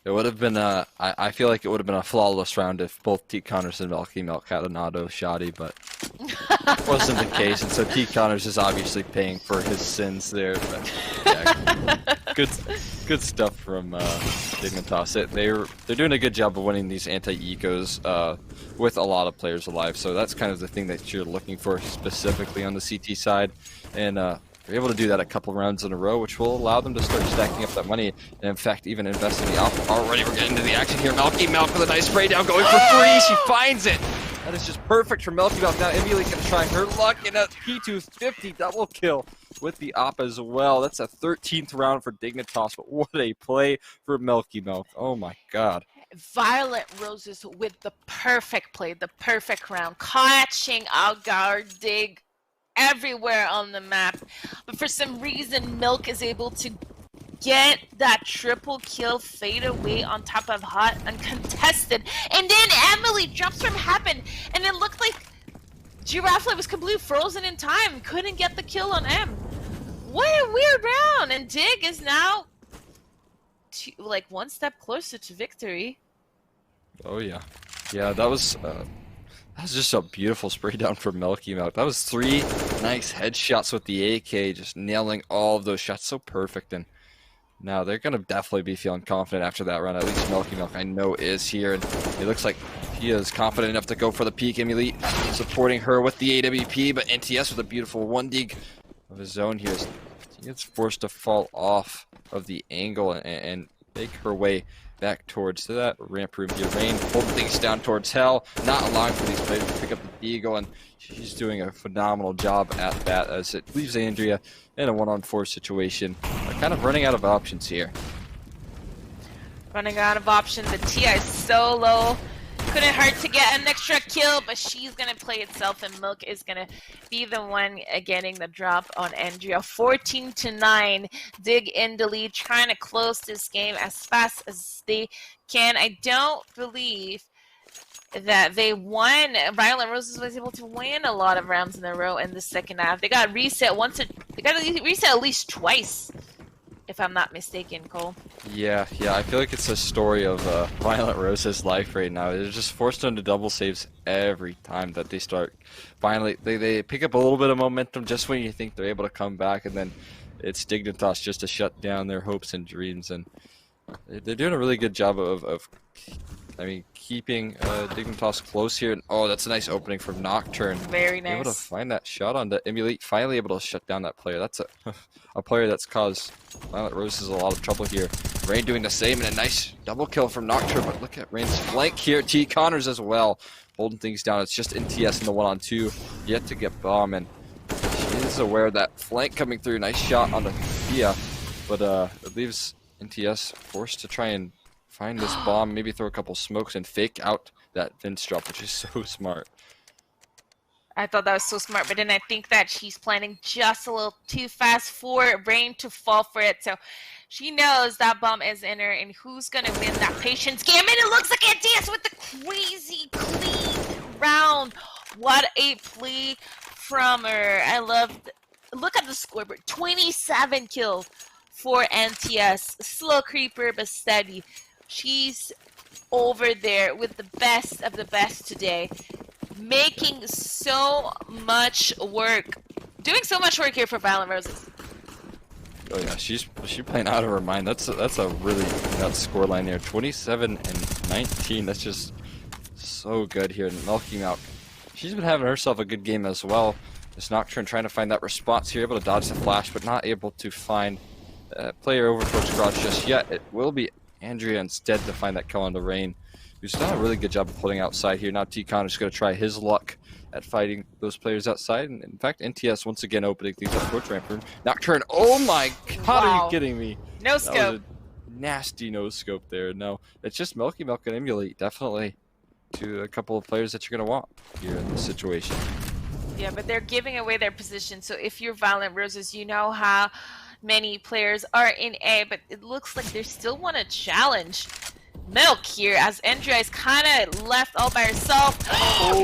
Speaker 4: It would have been I feel like it would have been a flawless round if both T Connors and Milky Milk had an auto shotty, but wasn't the case, and so T Connors is obviously paying for his sins there. But yeah, good stuff from Dignitas. They're doing a good job of winning these anti-ecos with a lot of players alive. So that's kind of the thing that you're looking for specifically on the CT side, and they're able to do that a couple rounds in a row, which will allow them to start stacking up that money, and in fact, even invest in the alpha. Already we're getting into the action here. Milky Milk with a nice spray down, going for 3. She finds it. That is just perfect for Milky Milk. Now Emily's going to try her luck in a P250 double kill with the op as well. That's a 13th round for Dignitas, but what a play for Milky Milk. Oh my god.
Speaker 3: Violent Roses with the perfect play, the perfect round, catching Algar Dig everywhere on the map. But for some reason, Milk is able to get that triple kill fade away on top of Hot uncontested. And then Emily drops from Heaven, and it looked like Giraffe was completely frozen in time. Couldn't get the kill on M. What a weird round. And Dig is now like one step closer to victory.
Speaker 4: Oh yeah. Yeah, that was just a beautiful spray down from Milky Milk. That was 3 nice headshots with the AK, just nailing all of those shots so perfect. And now they're gonna definitely be feeling confident after that run. At least Milky Milk I know is here, and it looks like he is confident enough to go for the peak. Elite supporting her with the AWP, but NTS with a beautiful 1 dig of his own here. He gets forced to fall off of the angle and make her way back towards that ramp room here. Rain holding things down towards Hell, not allowing for these players to pick up the Deagle, and she's doing a phenomenal job at that as it leaves Andrea in a 1-on-4 situation. Kind of running out of options here.
Speaker 3: Running out of options. The TI is so low. Couldn't hurt to get an extra kill, but she's going to play itself, and Milk is going to be the one getting the drop on Andrea. 14-9. Dig in the lead, trying to close this game as fast as they can. I don't believe that they won. Violent Roses was able to win a lot of rounds in a row in the second half. They got reset they got reset at least twice, if I'm not mistaken, Cole.
Speaker 4: Yeah, I feel like it's a story of Violent Rose's life right now. They're just forced into double saves every time that they start. Finally, they pick up a little bit of momentum just when you think they're able to come back, and then it's Dignitas just to shut down their hopes and dreams. And they're doing a really good job of keeping Dignitas close here. And, oh, that's a nice opening from Nocturne.
Speaker 3: Very nice.
Speaker 4: Able to find that shot on the Emulate, finally able to shut down that player. That's a player that's caused Violent Roses a lot of trouble here. Rain doing the same, and a nice double kill from Nocturne, but look at Rain's flank here. T. Connors as well, holding things down. It's just NTS in the 1-on-2, yet to get bomb, and she is aware of that flank coming through. Nice shot on the Thea, but it leaves NTS forced to try and find this bomb, maybe throw a couple smokes and fake out that Vince drop, which is so smart.
Speaker 3: I thought that was so smart, but then I think that she's planning just a little too fast for Rain to fall for it. So she knows that bomb is in her, and who's going to win that patience game? And it looks like NTS with the crazy clean round. What a play from her. I loved. Look at the scoreboard. 27 kills for NTS. Slow creeper, but steady. She's over there with the best of the best today, making so much work, doing so much work here for Violent Roses.
Speaker 4: Oh yeah, she's playing out of her mind. That's a really nuts scoreline there. 27-19. That's just so good here. And Milky Milk, she's been having herself a good game as well. This Nocturne trying to find that response here, able to dodge the flash, but not able to find player over towards Garage just yet. It will be Andrea instead to find that kill on the Rain, who's done a really good job of pulling outside here. Now T-Con is going to try his luck at fighting those players outside. And in fact, NTS once again opening things up towards ramp room. Nocturne, oh my god,
Speaker 3: Wow.
Speaker 4: Are you kidding me?
Speaker 3: No scope.
Speaker 4: That was a nasty no scope there. No, it's just Milky Milk and Emulate, definitely to a couple of players that you're going to want here in this situation.
Speaker 3: Yeah, but they're giving away their position. So if you're Violent Roses, you know how many players are in A, but it looks like they still want to challenge Milk here as Andrea is kind of left all by herself.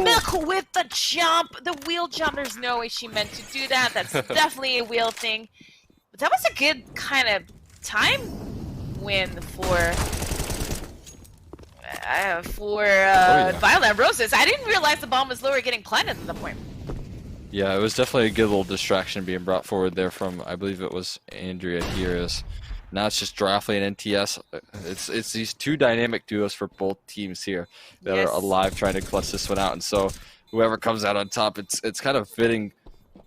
Speaker 3: Milk with the jump, the wheel jump. There's no way she meant to do that. That's definitely a wheel thing. But that was a good kind of time win for Violent Roses. I didn't realize the bomb was lower getting planted at the point.
Speaker 4: Yeah, it was definitely a good little distraction being brought forward there from, I believe it was Andrea here. As now it's just Giraffe and NTS. It's these two dynamic duos for both teams here that are alive trying to clutch this one out. And so whoever comes out on top, it's kind of fitting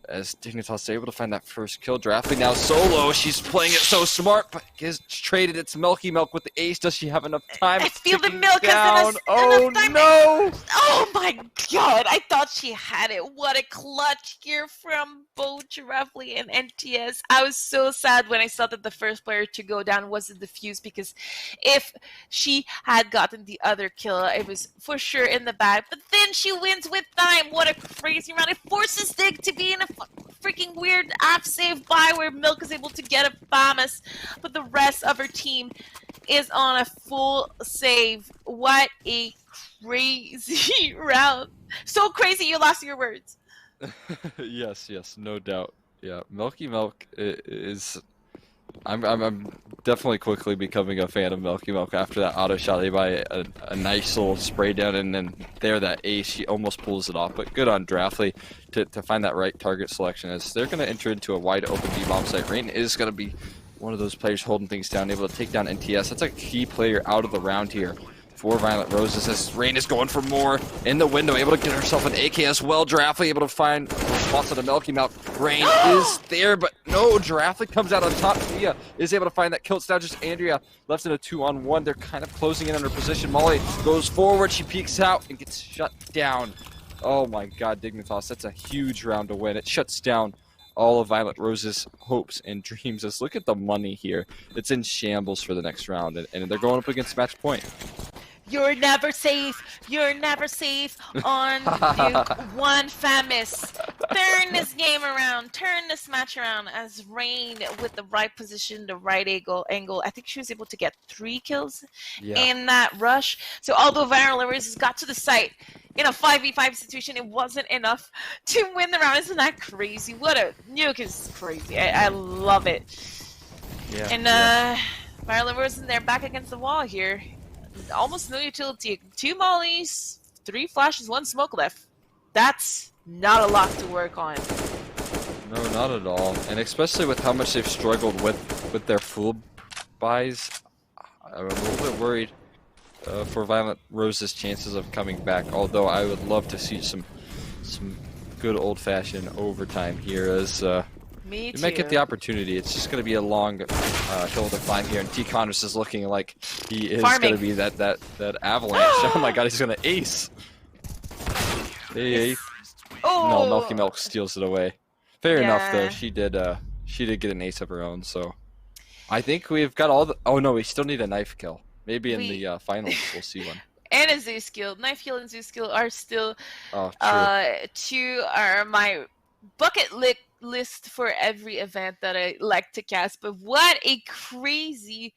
Speaker 4: as Dignitas is able to find that first kill. Giraffe now solo. She's playing it so smart, but gets traded. It's Milky Milk with the ace. Does she have enough time?
Speaker 3: I feel the milk
Speaker 4: down.
Speaker 3: has enough time.
Speaker 4: No!
Speaker 3: Oh Oh my god, I thought she had it. What a clutch here from both Giraffe and NTS. I was so sad when I saw that the first player to go down was the Diffuse, because if she had gotten the other kill, it was for sure in the bag. But then she wins with time. What a crazy round. It forces Dig to be in a freaking weird app save by where Milk is able to get a FAMAS, but the rest of her team is on a full save. What a crazy round. So crazy you lost your words.
Speaker 4: Yes, no doubt. Yeah, Milky Milk is. I'm definitely quickly becoming a fan of Milky Milk after that auto shot by a nice little spray down, and then that ace, she almost pulls it off. But good on Draftley to find that right target selection, as they're going to enter into a wide open B-bomb site. Rain is going to be one of those players holding things down, able to take down NTS. That's a key player out of the round here for Violet Roses, as Rain is going for more in the window, able to get herself an AK as well. Draftley able to find spots on the Milky Milk. Rain is there, but no, Draftley comes out on top. Mia is able to find that kill. It's now just Andrea left in a 2-on-1. They're kind of closing in on her position. Molly goes forward, she peeks out and gets shut down. Oh my god, Dignitas, that's a huge round to win. It shuts down all of Violet Rose's hopes and dreams. Let's look at the money here. It's in shambles for the next round, and they're going up against match point.
Speaker 3: You're never safe. You're never safe on Duke. One FAMAS. Turn this game around. Turn this match around as Rain with the right position, the right angle. I think she was able to get 3 kills in that rush. So although Violet Roses got to the site in a 5v5 situation, it wasn't enough to win the round. Isn't that crazy? What a nuke is crazy. I love it.
Speaker 4: Yeah.
Speaker 3: And Violet Roses, they're back against the wall here. Almost no utility. 2 mollies, 3 flashes, 1 smoke left. That's not a lot to work on.
Speaker 4: No, not at all. And especially with how much they've struggled with their full buys, I'm a little bit worried for Violet Rose's chances of coming back. Although I would love to see some good old-fashioned overtime here, as
Speaker 3: Me too.
Speaker 4: you might get the opportunity. It's just going to be a long hill to climb here, and T. Connors is looking like he is going to be that avalanche. Oh my god, he's going to ace. Hey. No, Milky Milk steals it away. Fair enough, though. She did get an ace of her own, so I think we've got all the. Oh no, we still need a knife kill. Maybe in the finals we'll see one.
Speaker 3: And a Zeus skill. Knife kill and Zeus skill are still two are my bucket list for every event that I like to cast. But what a crazy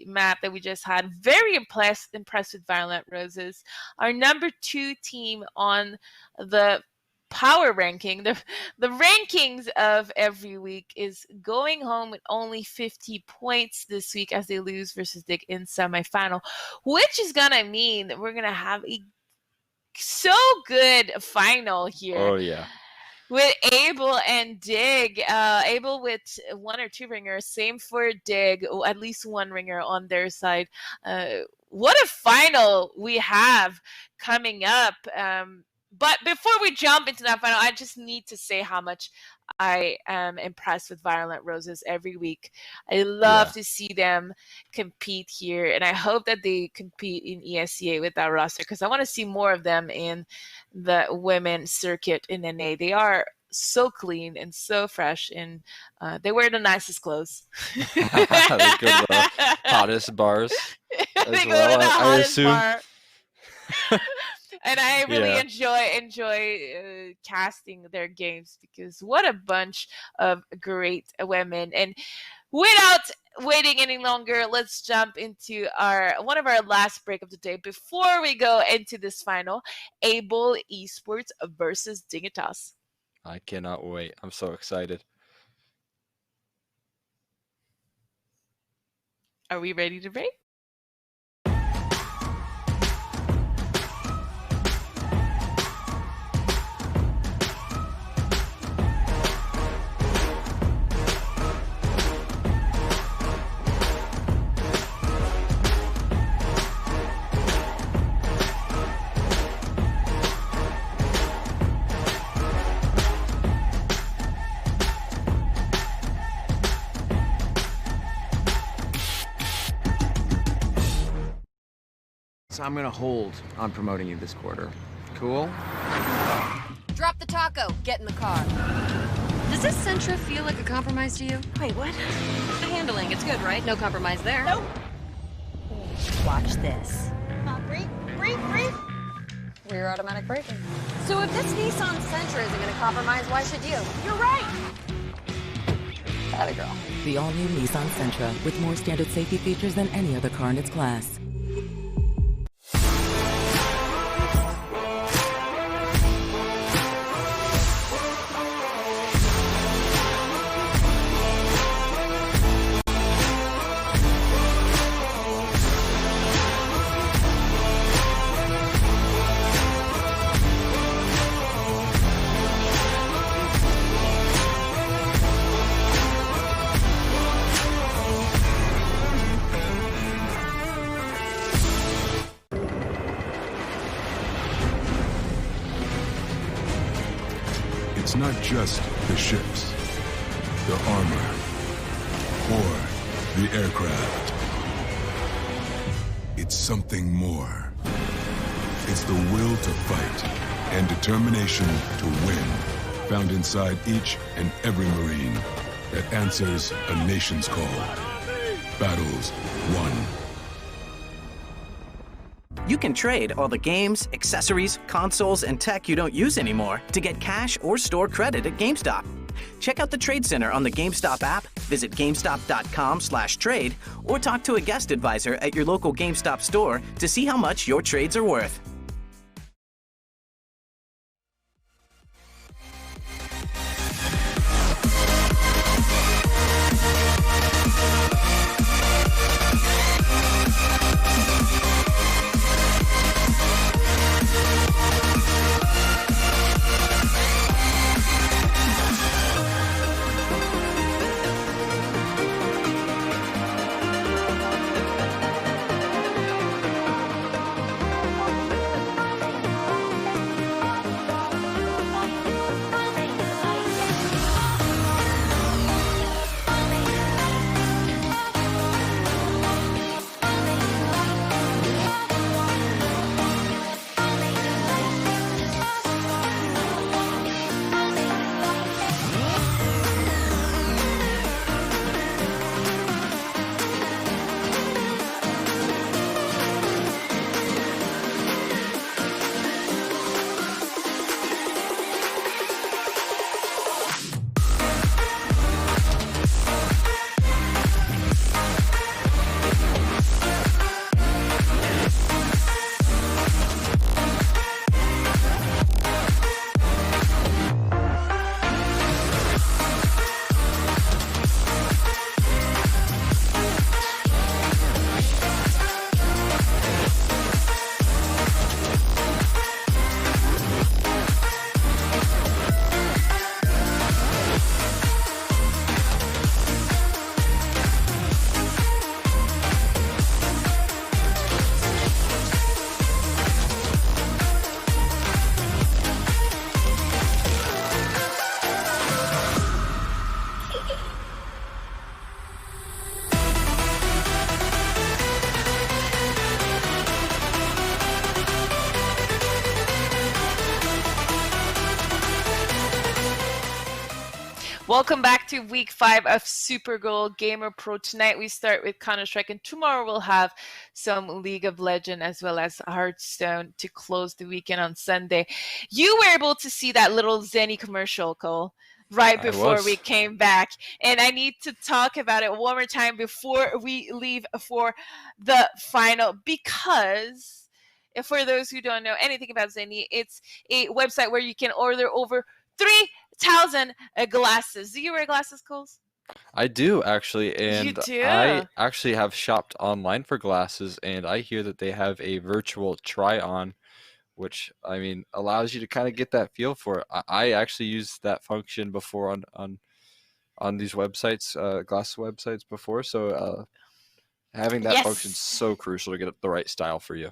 Speaker 3: map that we just had. Very impressed with Violet Roses. Our number 2 team on the power ranking, the rankings of every week, is going home with only 50 points this week as they lose versus Dig in semifinal, which is gonna mean that we're gonna have a so good final here.
Speaker 4: Oh yeah.
Speaker 3: With Abel and Dig, Abel with 1 or 2 ringers, same for Dig, at least 1 ringer on their side. What a final we have coming up. But before we jump into that final, I just need to say how much I am impressed with Violet Roses every week. I love to see them compete here, and I hope that they compete in ESEA with that roster, because I want to see more of them in the women's circuit in NA. They are so clean and so fresh, and they wear the nicest clothes.
Speaker 4: They go to the hottest bars as
Speaker 3: they go
Speaker 4: well,
Speaker 3: to the
Speaker 4: I
Speaker 3: hottest
Speaker 4: assume.
Speaker 3: bar. And I really enjoy casting their games, because what a bunch of great women. And without waiting any longer, let's jump into one of our last break of the day before we go into this final, Able Esports versus Dignitas.
Speaker 4: I cannot wait. I'm so excited.
Speaker 3: Are we ready to break?
Speaker 5: I'm gonna hold on promoting you this quarter. Cool?
Speaker 6: Drop the taco. Get in the car. Does this Sentra feel like a compromise to you?
Speaker 7: Wait, what?
Speaker 6: The handling, it's good, right? No compromise there.
Speaker 7: Nope. Watch this. Come on, breathe.
Speaker 6: Rear automatic braking. So if this Nissan Sentra isn't gonna compromise, why should you?
Speaker 7: You're right.
Speaker 6: Atta girl.
Speaker 8: The all-new Nissan Sentra with more standard safety features than any other car in its class.
Speaker 1: It's not just the ships, the armor, or the aircraft. It's something more. It's the will to fight and determination to win, found inside each and every Marine that answers a nation's call. Battles won.
Speaker 2: You can trade all the games, accessories, consoles, and tech you don't use anymore to get cash or store credit at GameStop. Check out the Trade Center on the GameStop app, visit GameStop.com/trade, or talk to a guest advisor at your local GameStop store to see how much your trades are worth.
Speaker 3: Welcome back to week 5 of Super Goal Gamer Pro. Tonight we start with Counter-Strike, and tomorrow we'll have some League of Legends as well as Hearthstone to close the weekend on Sunday. You were able to see that little Zenny commercial, Cole, right before we came back. And I need to talk about it one more time before we leave for the final, because for those who don't know anything about Zenny, it's a website where you can order over 3,000 glasses. Do you wear glasses, Coles?
Speaker 4: I do, actually, and
Speaker 3: You do?
Speaker 4: I actually have shopped online for glasses, and I hear that they have a virtual try-on, which, I mean, allows you to kind of get that feel for it. I actually used that function before on these websites, glass websites before, so having that function is so crucial to get the right style for you.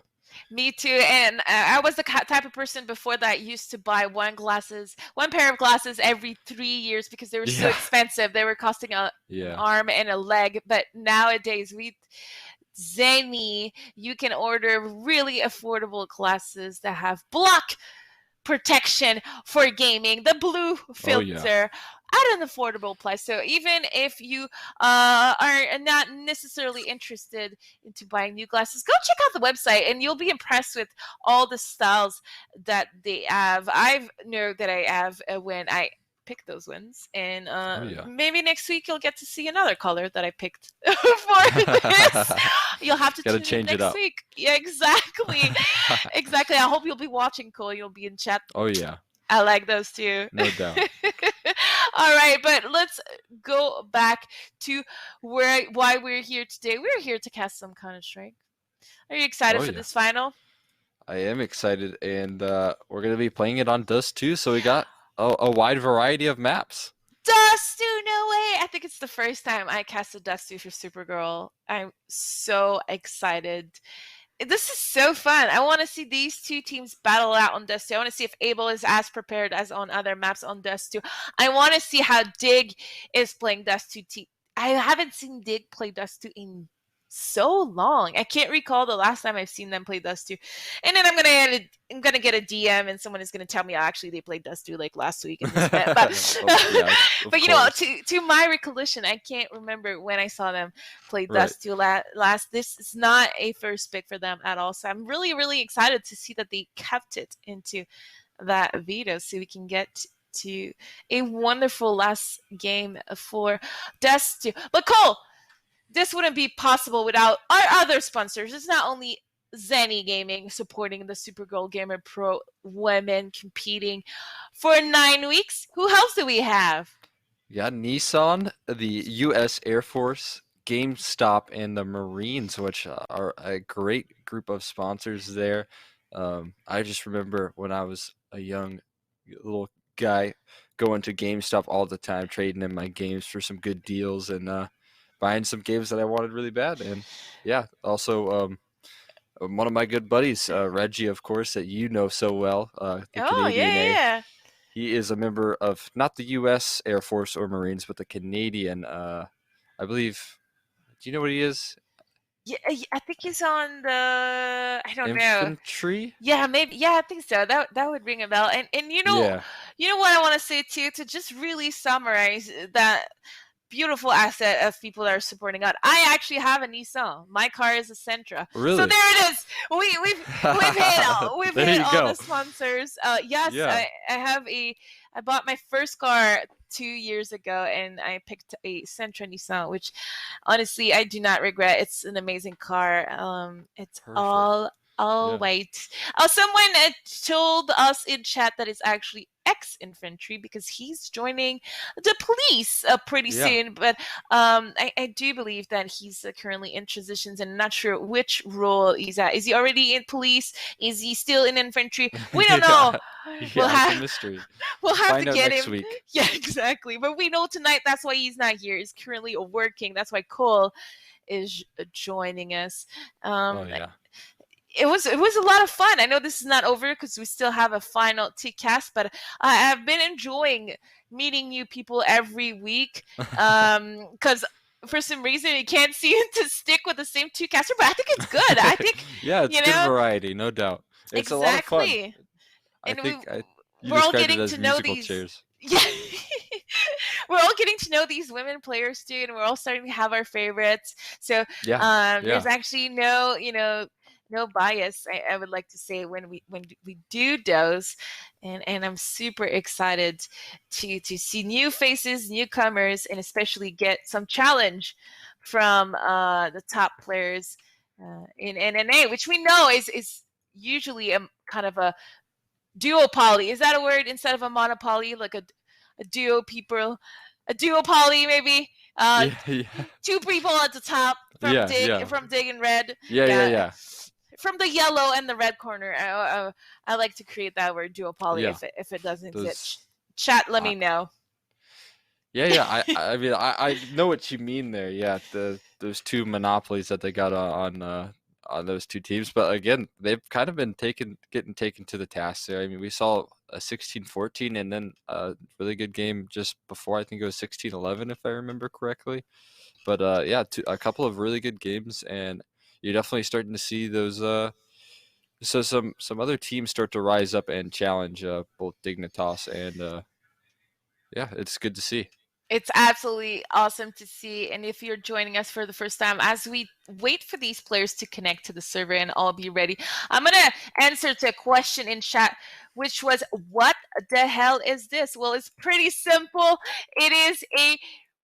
Speaker 3: Me too, and I was the type of person before that used to buy one pair of glasses every 3 years because they were so expensive. They were costing an arm and a leg. But nowadays, Zenny, you can order really affordable glasses that have block protection for gaming, the blue filter at an affordable price. So even if you are not necessarily interested into buying new glasses, go check out the website and you'll be impressed with all the styles that they have. I know that I have when I pick those ones, and maybe next week you'll get to see another color that I picked for this. You'll have to
Speaker 4: Gotta
Speaker 3: tune in
Speaker 4: change it
Speaker 3: next
Speaker 4: up.
Speaker 3: week. Yeah, exactly. Exactly. I hope you'll be watching, Cole. You'll be in chat.
Speaker 4: Oh yeah,
Speaker 3: I like those too.
Speaker 4: no doubt.
Speaker 3: All right, but let's go back to why we're here today. We're here to cast some Counter-Strike. Are you excited
Speaker 4: Oh,
Speaker 3: for
Speaker 4: yeah.
Speaker 3: this final?
Speaker 4: I am excited, and we're gonna be playing it on Dust 2, so we got a wide variety of maps.
Speaker 3: Dust 2, no way! I think it's the first time I casted Dust 2 for Supergirl. I'm so excited. This is so fun. I want to see these two teams battle out on Dust 2. I want to see if Abel is as prepared as on other maps on Dust 2. I want to see how Dig is playing Dust 2. I haven't seen Dig play Dust 2 in so long. I can't recall the last time I've seen them play Dust 2. And then I'm gonna get a DM and someone is gonna tell me, oh, actually they played Dust 2 like last week in this event. But you know, to my recollection, I can't remember when I saw them play Dust 2 last. This is not a first pick for them at all. So I'm really, really excited to see that they kept it into that veto so we can get to a wonderful last game for Dust 2. But Cole, this wouldn't be possible without our other sponsors. It's not only Zenny Gaming supporting the Supergirl Gamer Pro women competing for 9 weeks. Who else do we have?
Speaker 4: Yeah, Nissan, the U.S. Air Force, GameStop, and the Marines, which are a great group of sponsors there. I just remember when I was a young little guy going to GameStop all the time, trading in my games for some good deals and buying some games that I wanted really bad. And yeah, also one of my good buddies, Reggie, of course, that you know so well, the Canadian A. He is a member of not the U.S. Air Force or Marines, but the Canadian, I believe. Do you know what he is?
Speaker 3: Yeah, I think he's on the. I don't know.
Speaker 4: Infantry?
Speaker 3: Yeah, maybe. Yeah, I think so. That would ring a bell. And you know, you know what I want to say too, to just really summarize that beautiful asset of people that are supporting us. I actually have a Nissan. My car is a Sentra.
Speaker 4: Really?
Speaker 3: So there it is. We've hit all the sponsors. Yes,
Speaker 4: Yeah.
Speaker 3: I bought my first car 2 years ago, and I picked a Sentra Nissan, which honestly I do not regret. It's an amazing car. It's
Speaker 4: Perfect.
Speaker 3: all white. Someone told us in chat that it's actually ex-infantry because he's joining the police pretty soon. But I do believe that he's currently in transitions and not sure which role he's at. Is he already in police? Is he still in infantry? We don't know.
Speaker 4: It's a mystery.
Speaker 3: We'll have
Speaker 4: Find
Speaker 3: to
Speaker 4: out
Speaker 3: get
Speaker 4: next
Speaker 3: him.
Speaker 4: week.
Speaker 3: Yeah, exactly. But we know tonight that's why he's not here. He's currently working. That's why Cole is joining us. It was a lot of fun. I know this is not over because we still have a final cast, but I have been enjoying meeting new people every week. Because for some reason you can't seem to stick with the same two casters, but I think it's good. I think
Speaker 4: it's good variety, no doubt. It's a lot of fun. I
Speaker 3: And
Speaker 4: think you
Speaker 3: we're all
Speaker 4: described
Speaker 3: getting
Speaker 4: it as
Speaker 3: to know
Speaker 4: musical
Speaker 3: these.
Speaker 4: chairs.
Speaker 3: Yeah. We're all getting to know these women players too, and we're all starting to have our favorites. So there's actually no bias, I would like to say, when we do those, and I'm super excited to see new faces, newcomers, and especially get some challenge from the top players in NNA, which we know is usually a kind of a duopoly. Is that a word instead of a monopoly? Like a duopoly maybe. Two people at the top from Dig and Red. From the yellow and the red corner. I like to create that word duopoly if it doesn't exist. Chat, let me know.
Speaker 4: I mean, I know what you mean there. Yeah, those two monopolies that they got on those two teams, but again, they've kind of been getting taken to the task there. I mean, we saw a 16-14 and then a really good game just before. I think it was 16-11 if I remember correctly. But a couple of really good games, and you're definitely starting to see those. So some other teams start to rise up and challenge both Dignitas and yeah, it's good to see.
Speaker 3: It's absolutely awesome to see. And if you're joining us for the first time, as we wait for these players to connect to the server and all be ready, I'm going to answer to a question in chat, which was, what the hell is this? Well, it's pretty simple. It is a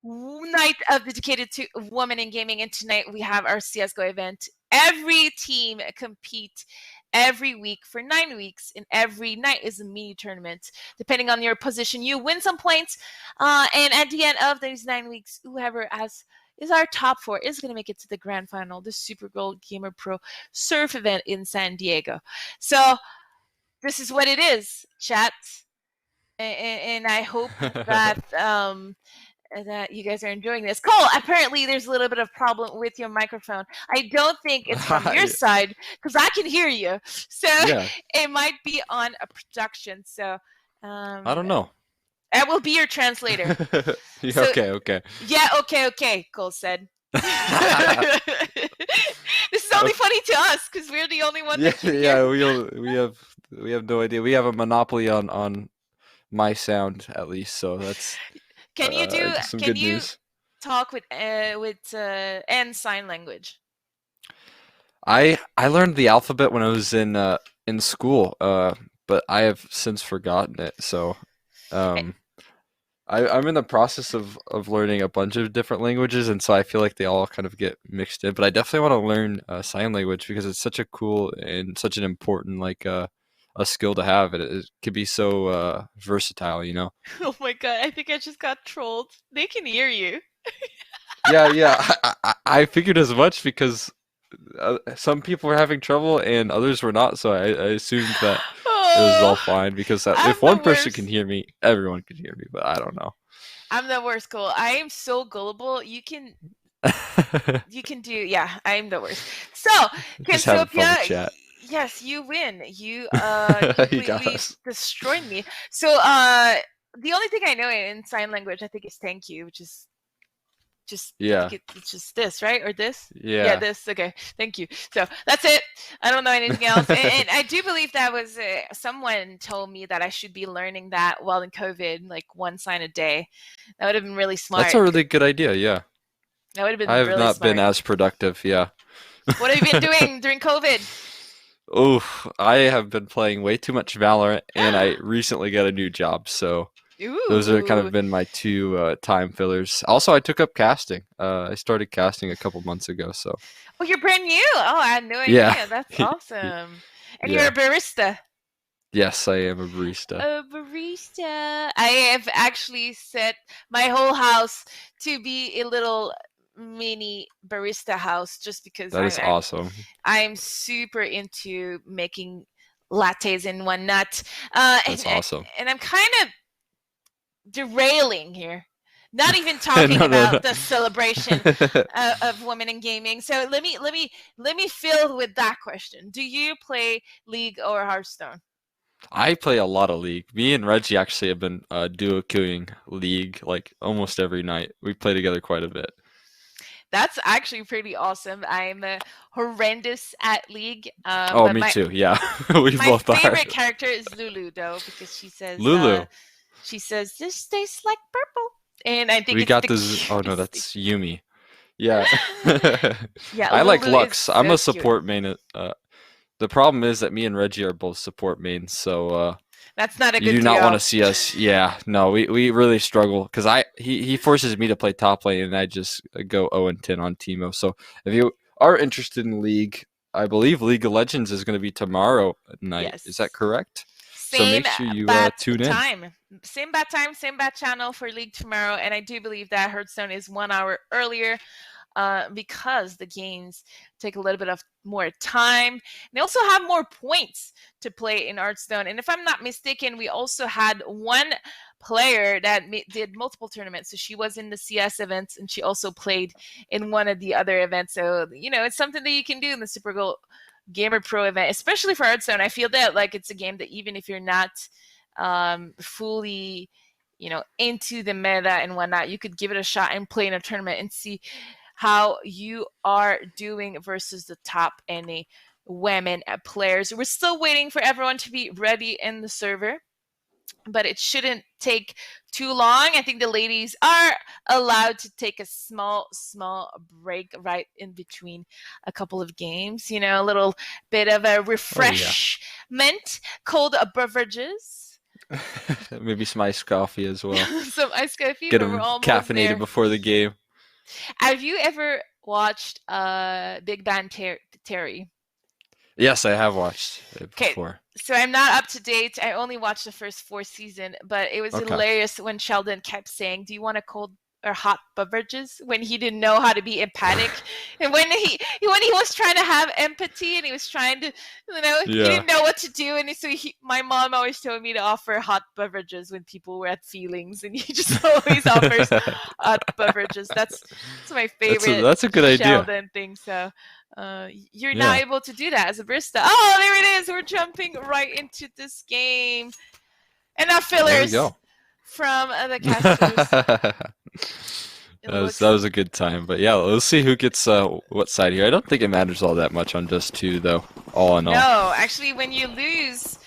Speaker 3: night of dedicated to women in gaming. And tonight we have our CSGO event. Every team compete every week for 9 weeks, and every night is a mini tournament. Depending on your position, you win some points, and at the end of these 9 weeks, whoever is our top 4 is going to make it to the grand final, the Super Gold Gamer Pro Surf event in San Diego. So this is what it is, chat, and I hope that that you guys are enjoying this. Cole, apparently there's a little bit of problem with your microphone. I don't think it's from your side, because I can hear you. So
Speaker 4: Yeah.
Speaker 3: it might be on a production. So
Speaker 4: I don't know.
Speaker 3: I will be your translator.
Speaker 4: Yeah,
Speaker 3: So-
Speaker 4: okay.
Speaker 3: Yeah, okay, Cole said. This is only funny to us because we're the only one
Speaker 4: Yeah,
Speaker 3: that can
Speaker 4: yeah,
Speaker 3: hear.
Speaker 4: we have no idea. We have a monopoly on my sound at least, so that's
Speaker 3: Can you
Speaker 4: some
Speaker 3: can
Speaker 4: good
Speaker 3: you
Speaker 4: news.
Speaker 3: talk with and sign language?
Speaker 4: I learned the alphabet when I was in school, but I have since forgotten it. So, I'm in the process of learning a bunch of different languages, and so I feel like they all kind of get mixed in. But I definitely want to learn sign language because it's such a cool and such an important a skill to have. It could be so versatile, you know.
Speaker 3: Oh my god, I think I just got trolled. They can hear you.
Speaker 4: Yeah. I figured as much because some people were having trouble and others were not, so I assumed that it was all fine because
Speaker 3: I'm
Speaker 4: if one
Speaker 3: the
Speaker 4: person
Speaker 3: worst.
Speaker 4: can hear me, everyone can hear me. But I don't know.
Speaker 3: I'm the worst, Cole. I am so gullible. You can do. Yeah, I'm the worst. So,
Speaker 4: Just having fun with
Speaker 3: Cansopia,
Speaker 4: chat.
Speaker 3: yes, you win. You
Speaker 4: You got
Speaker 3: completely
Speaker 4: us.
Speaker 3: destroyed me. So, the only thing I know in sign language, I think, is thank you, which is just I
Speaker 4: Yeah.
Speaker 3: think it's just this, right? Or this?
Speaker 4: Yeah.
Speaker 3: This. Okay, thank you. So that's it. I don't know anything else, and I do believe that was someone told me that I should be learning that while in COVID, like one sign a day. That would have been really smart.
Speaker 4: That's a really good idea. Yeah.
Speaker 3: That would have
Speaker 4: I
Speaker 3: been
Speaker 4: have
Speaker 3: really
Speaker 4: not
Speaker 3: smart.
Speaker 4: been as productive. Yeah.
Speaker 3: What have you been doing during COVID?
Speaker 4: Oof, I have been playing way too much Valorant, and I recently got a new job, so those are kind
Speaker 3: Ooh.
Speaker 4: of been my two time fillers. Also, I took up casting. I started casting a couple months ago, so
Speaker 3: Oh, you're brand new. Oh, I had no
Speaker 4: yeah.
Speaker 3: idea. That's awesome. And you're
Speaker 4: Yeah.
Speaker 3: a barista.
Speaker 4: Yes, I am a barista.
Speaker 3: A barista. I have actually set my whole house to be a little mini barista house just because
Speaker 4: That is awesome.
Speaker 3: I'm super into making lattes and whatnot.
Speaker 4: That's awesome.
Speaker 3: And I'm kind of derailing here. Not even talking
Speaker 4: No.
Speaker 3: about the celebration of women in gaming. So let me fill with that question. Do you play League or Hearthstone?
Speaker 4: I play a lot of League. Me and Reggie actually have been duo queuing League like almost every night. We play together quite a bit.
Speaker 3: That's actually pretty awesome. I'm horrendous at League.
Speaker 4: Oh,
Speaker 3: but
Speaker 4: me too. Yeah, we
Speaker 3: my
Speaker 4: both are.
Speaker 3: favorite character is Lulu, though, because she says
Speaker 4: Lulu.
Speaker 3: She says this tastes like purple, and I think
Speaker 4: We
Speaker 3: it's
Speaker 4: got
Speaker 3: the
Speaker 4: this. Oh no,
Speaker 3: cutest
Speaker 4: that's Yumi. Yeah.
Speaker 3: Yeah,
Speaker 4: I like
Speaker 3: Lulu is
Speaker 4: Lux. I'm a
Speaker 3: so cute.
Speaker 4: support main. The problem is that me and Reggie are both support mains, so
Speaker 3: That's not a
Speaker 4: you
Speaker 3: good
Speaker 4: do not want
Speaker 3: deal.
Speaker 4: to see us. Yeah, no, we really struggle because he forces me to play top lane and I just go 0-10 on Teemo. So if you are interested in League, I believe League of Legends is going to be tomorrow night.
Speaker 3: Yes.
Speaker 4: Is that correct? So
Speaker 3: Same
Speaker 4: make sure you
Speaker 3: bat
Speaker 4: tune in.
Speaker 3: time. Same bat time, same bat channel for League tomorrow. And I do believe that Hearthstone is 1 hour earlier because the games take a little bit of more time. They also have more points to play in Hearthstone. And if I'm not mistaken, we also had one player that did multiple tournaments. So she was in the CS events and she also played in one of the other events. So, it's something that you can do in the Super Gold Gamer Pro event, especially for Hearthstone. I feel that like it's a game that even if you're not fully, into the meta and whatnot, you could give it a shot and play in a tournament and see how you are doing versus the top NA women players. We're still waiting for everyone to be ready in the server, but it shouldn't take too long. I think the ladies are allowed to take a small break right in between a couple of games. You know, a little bit of a refreshment, cold beverages.
Speaker 4: Maybe some iced coffee as well.
Speaker 3: Some iced coffee.
Speaker 4: Get
Speaker 3: but
Speaker 4: them
Speaker 3: we're almost
Speaker 4: caffeinated
Speaker 3: there.
Speaker 4: before the game.
Speaker 3: Have you ever watched Big Bang Theory?
Speaker 4: Yes, I have watched it before.
Speaker 3: So I'm not up to date. I only watched the first 4 seasons, but it was
Speaker 4: Okay.
Speaker 3: hilarious when Sheldon kept saying, "Do you want a cold or hot beverages?" when he didn't know how to be empathic, and when he was trying to have empathy and he was trying to, he didn't know what to do, and so my mom always told me to offer hot beverages when people were at feelings, and he just always offers hot beverages. That's my favorite.
Speaker 4: That's a good idea.
Speaker 3: Sheldon thing. So. You're now able to do that as a barista. Oh, there it is. We're jumping right into this game. And now fillers from the casters.
Speaker 4: That was a good time. But yeah, let's see who gets what side here. I don't think it matters all that much on just 2, though, all in all.
Speaker 3: No, actually, when you lose,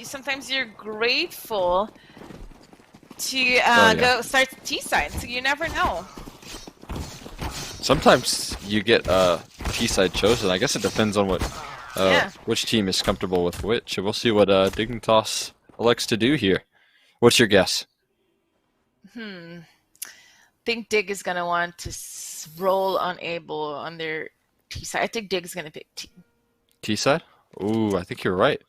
Speaker 3: sometimes you're grateful to go start the T side. So you never know.
Speaker 4: Sometimes you get T-side chosen. I guess it depends on what which team is comfortable with which. We'll see what Dignitas elects to do here. What's your guess?
Speaker 3: I think Dig is going to want to roll on Able on their T-side. I think Dig is going to pick T.
Speaker 4: T-side? Ooh, I think you're right.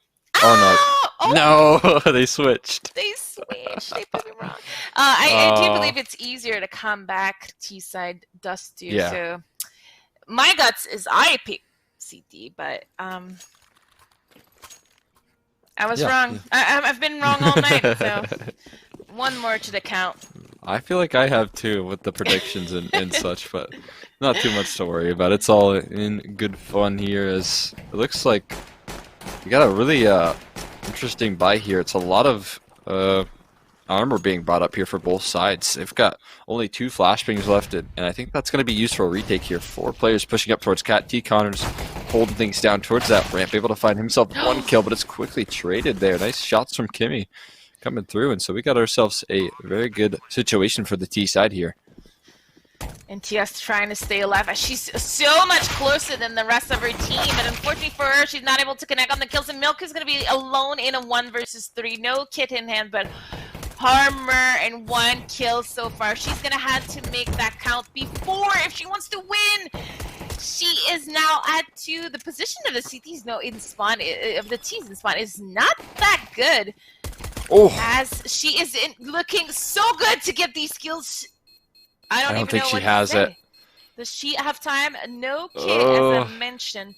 Speaker 4: No, they switched.
Speaker 3: They put me wrong. I do believe it's easier to come back T-side Dust do.
Speaker 4: Yeah.
Speaker 3: So my guts is I pick CT, but I was wrong. I've been wrong all night. So one more to the count.
Speaker 4: I feel like I have too with the predictions and such, but not too much to worry about. It's all in good fun here, as it looks like you got a really interesting buy here. It's a lot of armor being brought up here for both sides. They've got only 2 flashbangs left, and I think that's going to be used for a retake here. 4 players pushing up towards Cat. T. Connors holding things down towards that ramp, able to find himself 1 kill, but it's quickly traded there. Nice shots from Kimmy coming through, and so we got ourselves a very good situation for the T side here.
Speaker 3: And TS trying to stay alive. She's so much closer than the rest of her team, and unfortunately for her, she's not able to connect on the kills, and Milk is going to be alone in a 1 versus 3. No kit in hand, but armor and 1 kill so far. She's going to have to make that count before if she wants to win. She is now at 2. The position of the CT's in spawn, of the T's in spawn is not that good. As she is looking so good to get these kills. I don't think she has it. Does she have time? No kid, as I mentioned.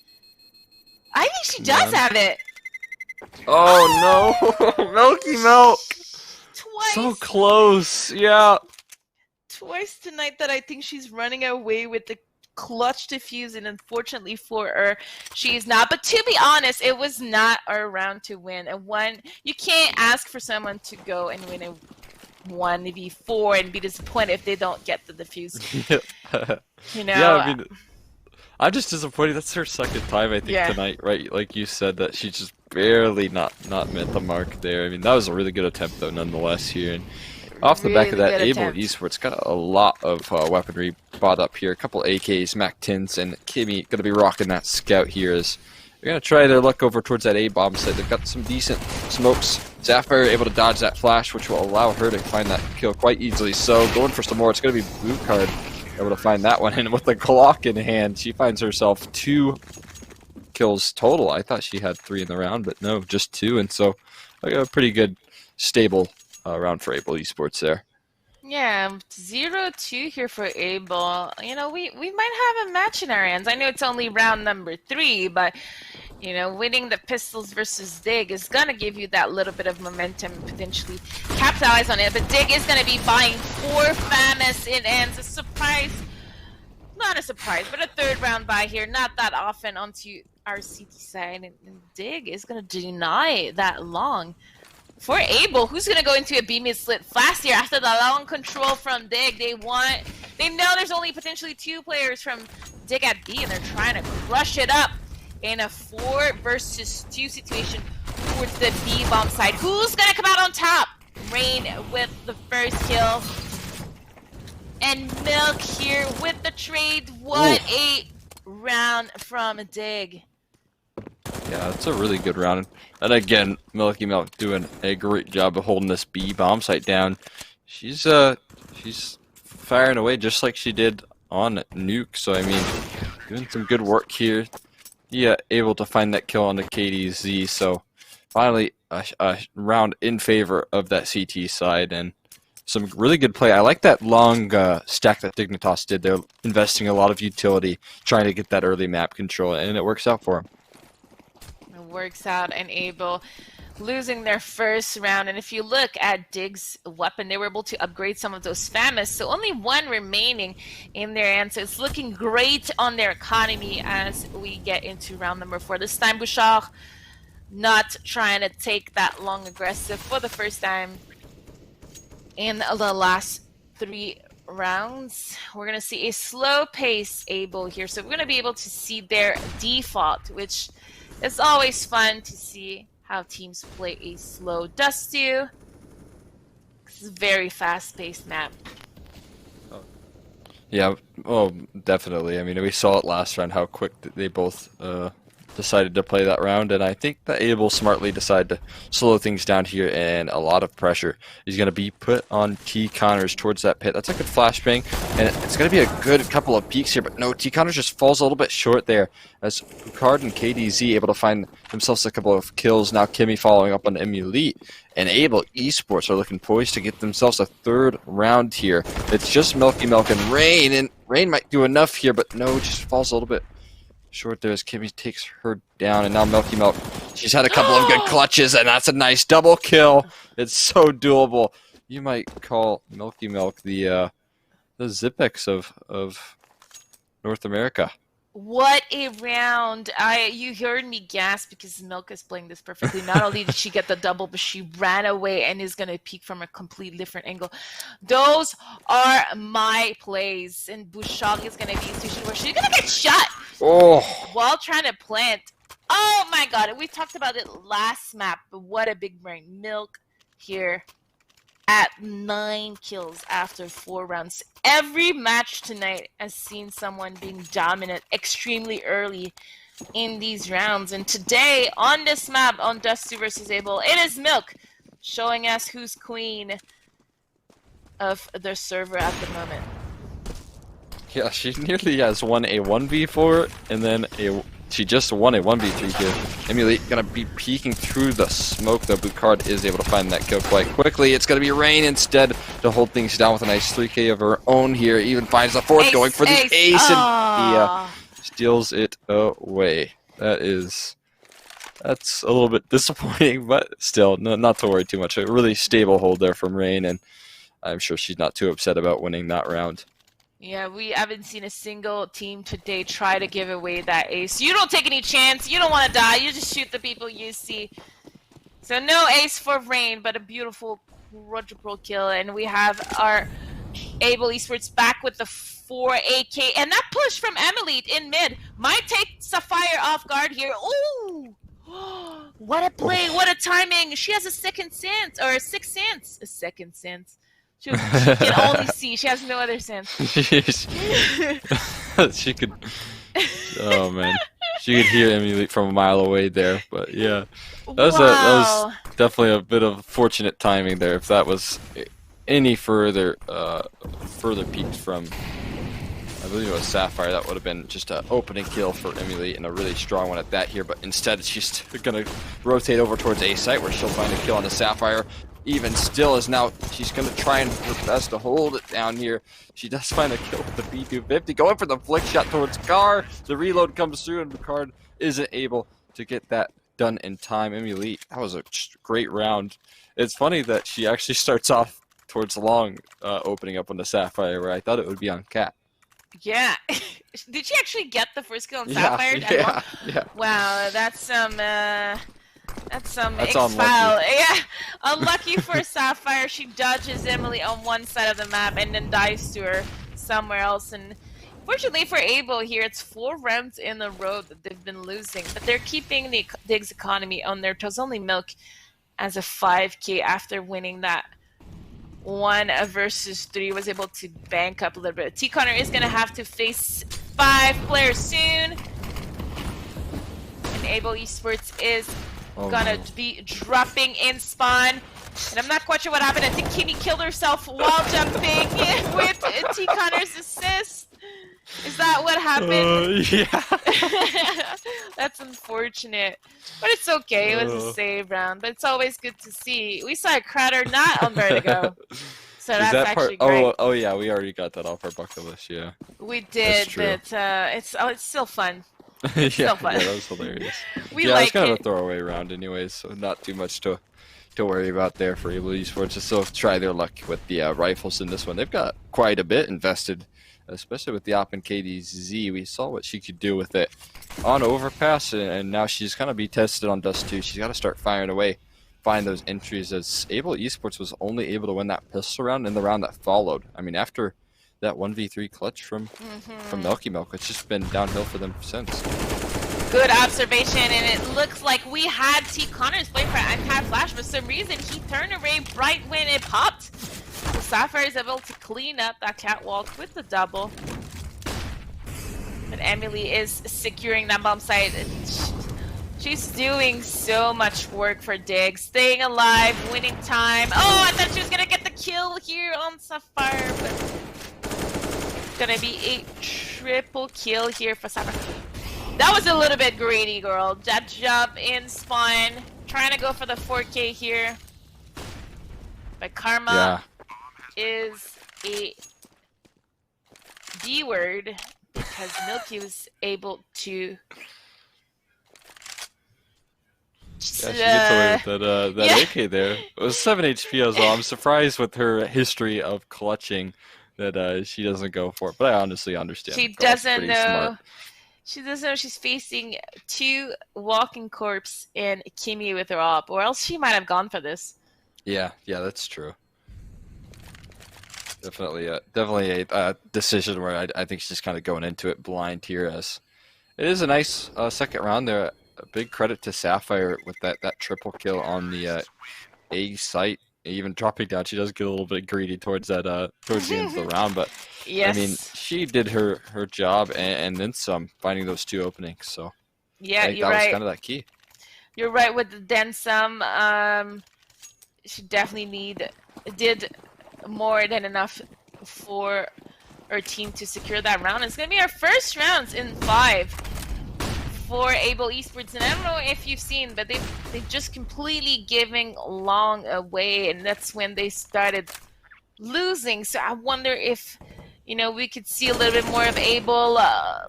Speaker 3: I think she does have it.
Speaker 4: Oh no! Milky Milk!
Speaker 3: Twice.
Speaker 4: So close, yeah.
Speaker 3: Twice tonight that I think she's running away with the clutch defuse, and unfortunately for her, she is not. But to be honest, it was not our round to win. You can't ask for someone to go and win a 1v4 and be disappointed if they don't get the defuse.
Speaker 4: Yeah, I mean, I'm just disappointed. That's her second time, I think, tonight, right? Like you said, that she just barely not met the mark there. I mean, that was a really good attempt, though, nonetheless, here. And off the back of that, Able Esports got a lot of weaponry bought up here. A couple AKs, Mac 10s, and Kimmy going to be rocking that scout here as they're going to try their luck over towards that A-bomb site. They've got some decent smokes. Sapphire able to dodge that flash, which will allow her to find that kill quite easily. So going for some more, it's going to be Blue Card able to find that one. And with the Glock in hand, she finds herself 2 kills total. I thought she had 3 in the round, but no, just 2. And so a pretty good, stable round for Able Esports there.
Speaker 3: Yeah, 0-2 here for Able. You know, we might have a match in our hands. I know it's only round number 3, but you know, winning the pistols versus Dig is gonna give you that little bit of momentum and potentially capitalize on it. But Dig is gonna be buying 4 FAMAS in ends. A surprise, not a surprise, but a 3rd round buy here. Not that often onto our CT side, and Dig is gonna deny that long. for Abel, who's gonna go into a B mid slit fast here after the long control from Dig. They know there's only potentially 2 players from Dig at B, and they're trying to crush it up in a 4 versus 2 situation towards the B bomb side. Who's gonna come out on top? Rain with the first kill. And Milk here with the trade. What a round from Dig.
Speaker 4: Yeah, it's a really good round. And again, Milky Milk doing a great job of holding this B bomb site down. She's firing away just like she did on Nuke. So I mean, doing some good work here. Yeah, able to find that kill on the KDZ. So finally, a round in favor of that CT side, and some really good play. I like that long stack that Dignitas did. They're investing a lot of utility, trying to get that early map control, and it works out for them.
Speaker 3: It works out, and Abel losing their first round. And if you look at Dig's weapon, they were able to upgrade some of those famous, so only 1 remaining in their hand. So it's looking great on their economy as we get into round number 4. This time Bouchard not trying to take that long aggressive for the first time in the last 3 rounds. We're going to see a slow pace Abel here, so we're going to be able to see their default, which is always fun to see how teams play a slow Dust 2. This is a very fast-paced map.
Speaker 4: Yeah, oh, definitely. I mean, we saw it last round how quick they both decided to play that round, and I think that Abel smartly decided to slow things down here, and a lot of pressure is going to be put on T Connors towards that pit. That's a good flashbang, and it's going to be a good couple of peeks here, but no, T Connors just falls a little bit short there as Picard and KDZ able to find themselves a couple of kills. Now Kimmy following up on Emulite, and Abel Esports are looking poised to get themselves a 3rd round here. It's just Milky Milk and Rain might do enough here, but no, just falls a little bit short there as Kimmy takes her down, and now Milky Milk, she's had a couple of good clutches, and that's a nice double kill. It's so doable. You might call Milky Milk the Zipex of North America.
Speaker 3: What a round. You heard me gasp because Milk is playing this perfectly. Not only did she get the double, but she ran away and is going to peek from a completely different angle. Those are my plays. And Bouchard is going to be in a situation where she's going to get shot while trying to plant. Oh my god. We talked about it last map, but what a big brain. Milk here at 9 kills after 4 rounds. Every match tonight has seen someone being dominant extremely early in these rounds. And today, on this map, on Dust 2 versus Abel, it is Milk showing us who's queen of their server at the moment.
Speaker 4: Yeah, she nearly has won a 1v4, and then she just won a 1v3 here. Emulate gonna be peeking through the smoke, though Bouchard is able to find that kill quite quickly. It's gonna be Rain instead to hold things down with a nice 3k of her own here. Even finds the 4th, going for the ace, and he steals it away. That's a little bit disappointing, but still, not to worry too much. A really stable hold there from Rain, and I'm sure she's not too upset about winning that round.
Speaker 3: Yeah, we haven't seen a single team today try to give away that ace. You don't take any chance. You don't want to die. You just shoot the people you see. So no ace for Rain, but a beautiful quadruple kill. And we have our Abel Esports back with the 4 AK. And that push from Emilite in mid might take Sapphire off guard here. Ooh! What a play. What a timing. She has a second sense. Or a sixth sense. A second sense. She can only see. She has no other sense.
Speaker 4: She could. Oh man, she could hear Emulate from a mile away there. But yeah, that was definitely a bit of fortunate timing there. If that was any further peaked from, I believe it was Sapphire, that would have been just an opening kill for Emulate, and a really strong one at that here. But instead, she's gonna rotate over towards A site where she'll find a kill on the Sapphire. Even still, is now she's going to try and her best to hold it down here. She does find a kill with the B250, going for the flick shot towards Car. The reload comes through, and Picard isn't able to get that done in time. Emulate, that was a great round. It's funny that she actually starts off towards the long, opening up on the Sapphire, where I thought it would be on Cat.
Speaker 3: Yeah. Did she actually get the first kill on Sapphire?
Speaker 4: Yeah.
Speaker 3: Wow, that's some That's some
Speaker 4: That's
Speaker 3: X-File. Yeah, unlucky for Sapphire. She dodges Emily on one side of the map and then dives to her somewhere else. And fortunately for Able here, it's 4 rounds in a row that they've been losing, but they're keeping the Dig's economy on their toes. Only Milk as a 5K after winning that 1 versus 3 was able to bank up a little bit. T Connor is gonna have to face 5 players soon. And Able Esports is gonna be dropping in spawn. And I'm not quite sure what happened. I think Kimmy killed herself while jumping with T Connor's assist. Is that what happened?
Speaker 4: Yeah.
Speaker 3: That's unfortunate. But it's okay. It was a save round. But it's always good to see. We saw a Crater not on Vertigo. So that's actually great.
Speaker 4: Oh yeah, we already got that off our bucket list, yeah.
Speaker 3: We did, but it's still fun.
Speaker 4: Yeah,
Speaker 3: still fun.
Speaker 4: yeah, that was hilarious.
Speaker 3: We
Speaker 4: yeah,
Speaker 3: like
Speaker 4: it's kind
Speaker 3: it.
Speaker 4: of a throwaway round anyways, so not too much to worry about there for Able Esports. Just still try their luck with the rifles in this one. They've got quite a bit invested, especially with the Op and KDZ. We saw what she could do with it on Overpass, and now she's going to be tested on Dust 2. She's got to start firing away, find those entries, as Able Esports was only able to win that pistol round in the round that followed. I mean, after that 1v3 clutch from Milky Milk, it's just been downhill for them since.
Speaker 3: Good observation, and it looks like we had T Connor's play for anti-flash. For some reason, he turned away right when it popped. So Sapphire is able to clean up that catwalk with the double. But Emily is securing that bomb site. She's doing so much work for Dig. Staying alive, winning time. Oh, I thought she was going to get the kill here on Sapphire, but gonna be a triple kill here for Sapphire. That was a little bit greedy, girl. That jump in spawn. Trying to go for the 4K here. But Karma is a D word because Milky was able to.
Speaker 4: Yeah, she gets away with that AK there. It was 7 HP as well. I'm surprised with her history of clutching that she doesn't go for it. But I honestly understand.
Speaker 3: She doesn't know. Smart. She doesn't know she's facing 2 walking corpse and Kimmy with her op, or else she might have gone for this.
Speaker 4: Yeah, that's true. Definitely a decision where I think she's just kind of going into it blind here. As it is a nice second round there. A big credit to Sapphire with that triple kill on the A site. Even dropping down, she does get a little bit greedy towards that towards the end of the round, but
Speaker 3: yes.
Speaker 4: I mean, she did her job and then some, finding those 2 openings. So
Speaker 3: yeah,
Speaker 4: I think
Speaker 3: you're
Speaker 4: that
Speaker 3: right.
Speaker 4: was kind of that key.
Speaker 3: You're right with the then some. She definitely did more than enough for our team to secure that round. It's gonna be our first rounds in 5 for Able Esports, and I don't know if you've seen, but they've just completely giving Long away, and that's when they started losing. So I wonder if we could see a little bit more of Able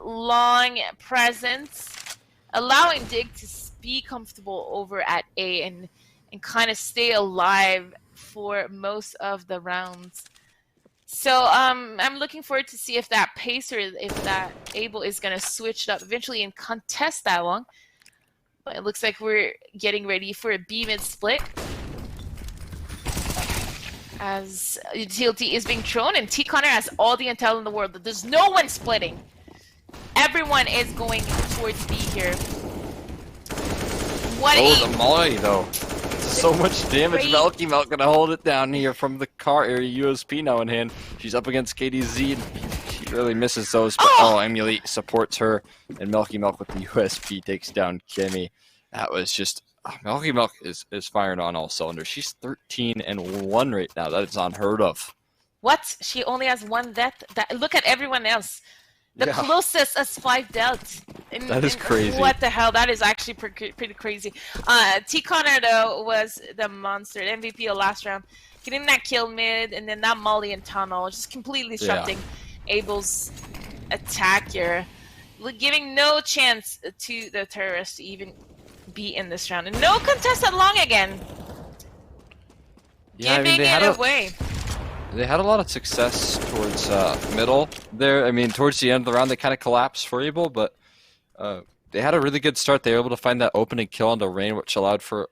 Speaker 3: Long presence, allowing Dig to be comfortable over at A and kind of stay alive for most of the rounds. So I'm looking forward to see if that Pacer, if that Able is going to switch it up eventually and contest that one. But it looks like we're getting ready for a B mid split. As utility is being thrown, and T Connor has all the intel in the world. There's no one splitting. Everyone is going towards B here.
Speaker 4: The molly though. So much damage. Milky Milk gonna hold it down here from the car area. USP now in hand. She's up against KDZ. And she really misses those. But Emulate supports her, and Milky Milk with the USP takes down Kimmy. That was just Milky Milk is firing on all cylinders. She's 13-1 right now. That is unheard of.
Speaker 3: What? She only has 1 death. Look at everyone else. The closest is 5 deaths.
Speaker 4: That is crazy.
Speaker 3: What the hell? That is actually pretty crazy. T Connor though was the monster, MVP of last round, getting that kill mid, and then that molly and tunnel, just completely disrupting Abel's attack here, giving no chance to the terrorists to even be in this round, and no contested Long again.
Speaker 4: Yeah,
Speaker 3: giving it away.
Speaker 4: They had a lot of success towards middle there. I mean, towards the end of the round, they kind of collapsed for Able, but they had a really good start. They were able to find that opening kill onto Rain, which allowed for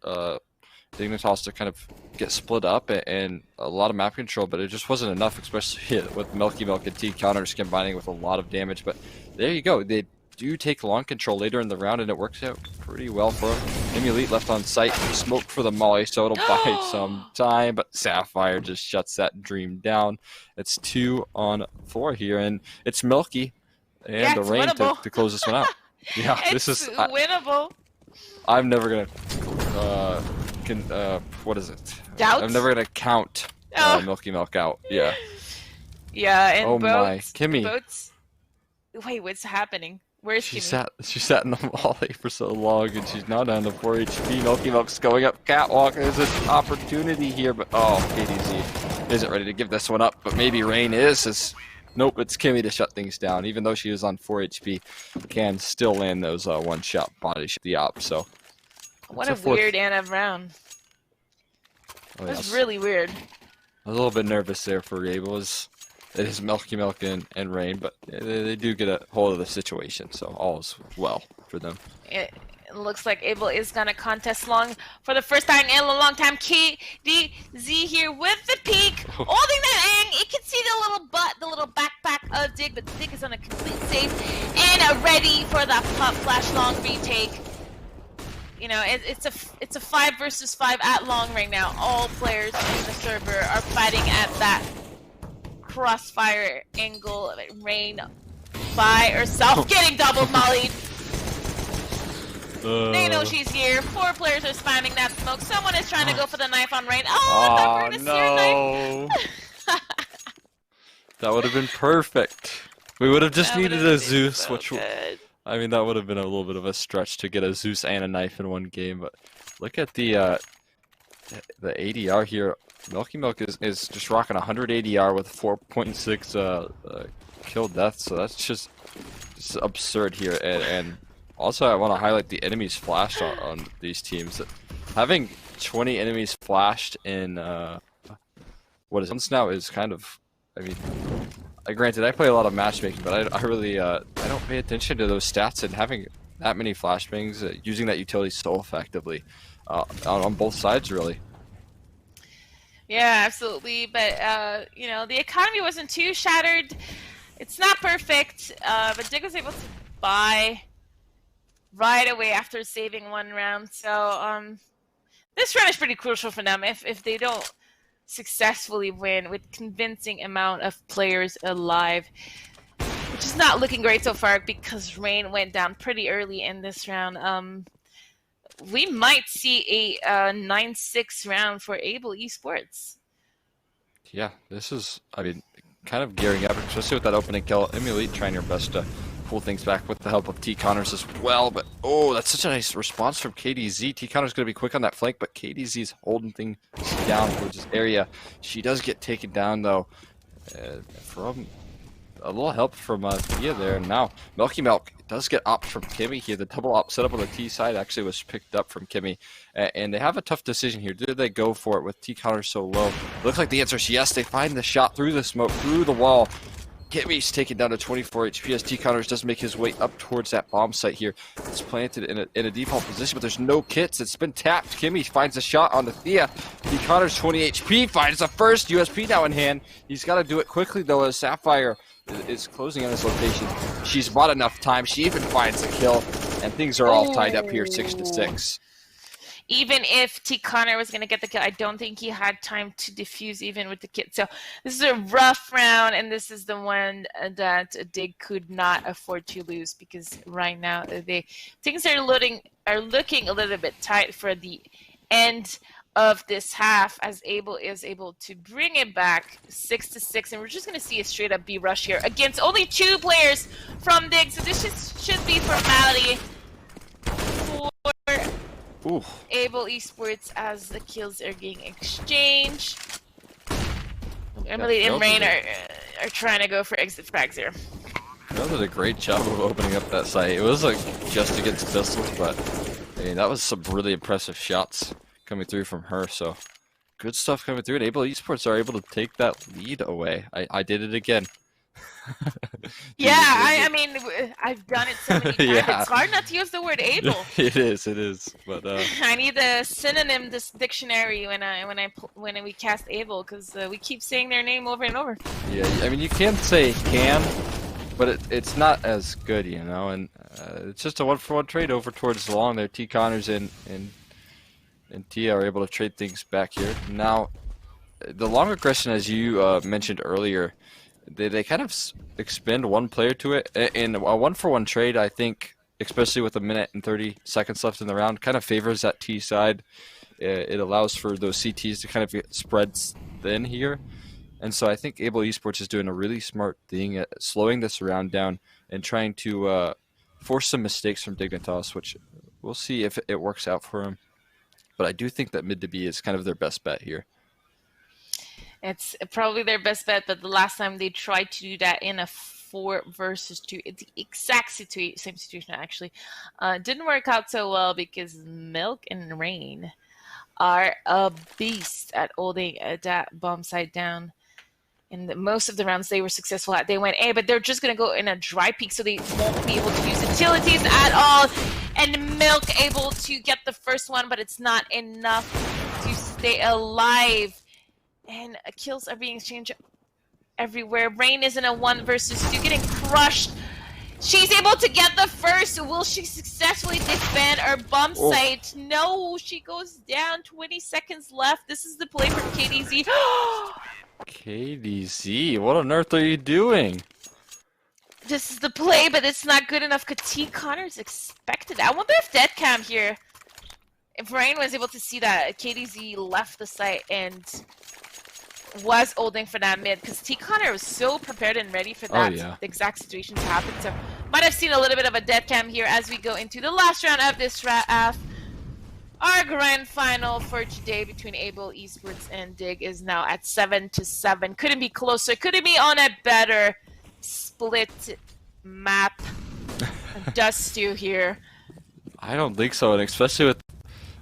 Speaker 4: Dignitas to kind of get split up and a lot of map control, but it just wasn't enough, especially with Milky Milk and T counters combining with a lot of damage. But there you go. They do take long control later in the round, and it works out pretty well for them. Elite left on site, smoke for the molly, so it'll buy some time, but Sapphire just shuts that dream down. It's 2-on-4 here, and it's Milky and the Rain to close this one out. Yeah, this is
Speaker 3: winnable.
Speaker 4: I'm never gonna what is it?
Speaker 3: Doubt?
Speaker 4: I'm never gonna count Milky Milk out. Yeah.
Speaker 3: Yeah, and
Speaker 4: oh my, Kimmy.
Speaker 3: Wait, what's happening? Where's
Speaker 4: Kimmy? She sat in the molly for so long, and she's now down to 4 HP. Milky Milk's going up catwalk. There's an opportunity here, but KDZ isn't ready to give this one up. But maybe Rain is. Nope, it's Kimmy to shut things down. Even though she is on 4 HP, can still land those one-shot body shot the op. So
Speaker 3: what a weird end of round. It was really weird.
Speaker 4: I was a little bit nervous there for Able. It is Milky Milk and Rain, but they do get a hold of the situation, so all is well for them.
Speaker 3: It looks like Able is gonna contest long for the first time in a long time. KDZ here with the peak, holding that ang. You can see the little butt, the little backpack of Dig, but Dig is on a complete safe and ready for that pop flash long retake. You know, it's a 5 versus 5 at long right now. All players in the server are fighting at that crossfire angle. Rain by herself, getting double mollied. They know she's here. 4 players are spamming that smoke. Someone is trying to go for the knife on Rain. Oh, no!
Speaker 4: That would have been perfect. We would have just needed a Zeus,
Speaker 3: so
Speaker 4: which
Speaker 3: good.
Speaker 4: I mean, that would have been a little bit of a stretch to get a Zeus and a knife in one game, but look at the ADR here. Milky Milk is just rocking 100 ADR with 4.6 kill death, so that's just absurd here. And also, I want to highlight the enemies flashed on these teams. Having 20 enemies flashed in what is months now is kind of, I mean. Granted, I play a lot of matchmaking, but I really I don't pay attention to those stats, and having that many flashbangs, using that utility so effectively on both sides, really.
Speaker 3: Yeah, absolutely. But you know, the economy wasn't too shattered. It's not perfect, but Dig was able to buy right away after saving 1 round. So this round is pretty crucial for them. If they don't successfully win with convincing amount of players alive, which is not looking great so far because Rain went down pretty early in this round. We might see a 9-6 round for Able Esports.
Speaker 4: Yeah, this is, I mean, kind of gearing up, especially with that opening kill. Elite trying your best to pull things back with the help of T Connors as well, but oh, that's such a nice response from KDZ. T Connors going to be quick on that flank, but KDZ's holding things down towards this area. She does get taken down though from a little help from Thea there. And now Milky Milk does get opt from Kimmy here. The double op setup on the T side actually was picked up from Kimmy, and they have a tough decision here. Do they go for it with T Connors so low? Looks like the answer is yes. They find the shot through the smoke, through the wall. Kimmy's taken down to 24 HP as T Connors does make his way up towards that bomb site here. It's planted in a default position, but there's no kits. It's been tapped. Kimmy finds a shot on the Thea. T Connors 20 HP finds the first USP now in hand. He's got to do it quickly though, as Sapphire is closing on this location. She's bought enough time. She even finds the kill, and things are all tied up here, 6-6.
Speaker 3: Even if T Connor was going to get the kill, I don't think he had time to defuse even with the kit. So this is a rough round, and this is the one that Dig could not afford to lose, because right now things are looking a little bit tight for the end of this half, as Able is able to bring it back 6-6, and we're just going to see a straight up B rush here against only 2 players from Dig. So this should be formality for Able Esports as the kills are being exchanged. Emily and Rain are trying to go for exit frags here.
Speaker 4: That did a great job of opening up that site. It was like just against pistols, but I mean, that was some really impressive shots coming through from her. So good stuff coming through, and Able Esports are able to take that lead away. I did it again.
Speaker 3: Yeah, I mean, I've done it so many times.
Speaker 4: Yeah.
Speaker 3: It's hard not to use the word able.
Speaker 4: It is. But
Speaker 3: I need a synonym this dictionary when we cast able, because we keep saying their name over and over.
Speaker 4: yeah, I mean, you can say can, but it's not as good, you know. And it's just a 1-for-1 trade over towards long there. T Connors and Tia are able to trade things back here. Now, the long aggression, as you mentioned earlier, they kind of expend one player to it. In a 1-for-1 trade, I think, especially with 1 minute and 30 seconds left in the round, kind of favors that T side. It allows for those CTs to kind of get spread thin here. And so I think Able Esports is doing a really smart thing at slowing this round down and trying to force some mistakes from Dignitas, which we'll see if it works out for him. But I do think that mid to B is kind of their best bet here.
Speaker 3: It's probably their best bet, but the last time they tried to do that in a 4 versus 2, it's the exact same situation actually, didn't work out so well because Milk and Rain are a beast at holding that bomb site down. In most of the rounds they were successful at, they went A, but they're just going to go in a dry peak, so they won't be able to use utilities at all. And Milk able to get the first one, but it's not enough to stay alive. And kills are being exchanged everywhere. Rain is in a 1 versus 2, getting crushed. She's able to get the first. Will she successfully defend her bomb site? No, she goes down. 20 seconds left. This is the play for KDZ.
Speaker 4: KDZ, what on earth are you doing?
Speaker 3: This is the play, but it's not good enough because T Connors expected. I wonder if Deadcam here, if Rain was able to see that KDZ left the site and was holding for that mid, because T Connor was so prepared and ready for that exact situation to happen. So might have seen a little bit of a Deadcam here as we go into the last round of this half. Our grand final for today between Able Esports and Dig is now at 7-7. Couldn't be closer. Couldn't be on a better split map. Dust stew here.
Speaker 4: I don't think so, and especially with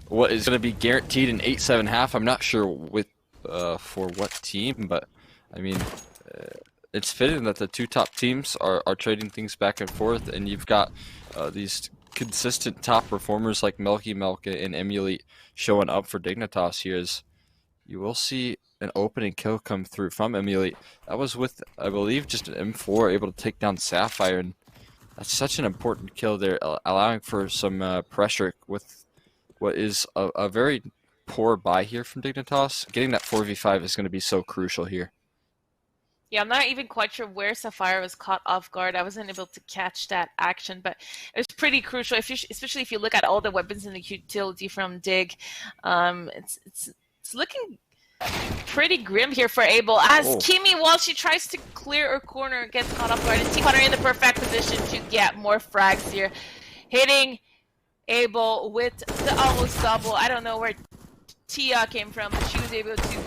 Speaker 4: what is going to be guaranteed in 8-7 half. I'm not sure with for what team, but I mean, it's fitting that the two top teams are trading things back and forth, and you've got these consistent top performers like Melky and Emulate showing up for Dignitas here. As you will see an opening kill come through from Emulate. That was with, I believe, just an M4 able to take down Sapphire, and that's such an important kill there, allowing for some pressure with what is a very poor buy here from Dignitas. Getting that 4v5 is going to be so crucial here.
Speaker 3: Yeah, I'm not even quite sure where Sapphire was caught off guard. I wasn't able to catch that action, but it was pretty crucial, especially if you look at all the weapons in the utility from Dig. It's looking pretty grim here for Able, as Kimmy, while she tries to clear her corner, gets caught off guard, and T Connor in the perfect position to get more frags here. Hitting Able with the almost double. I don't know where Tia came from, but she was able to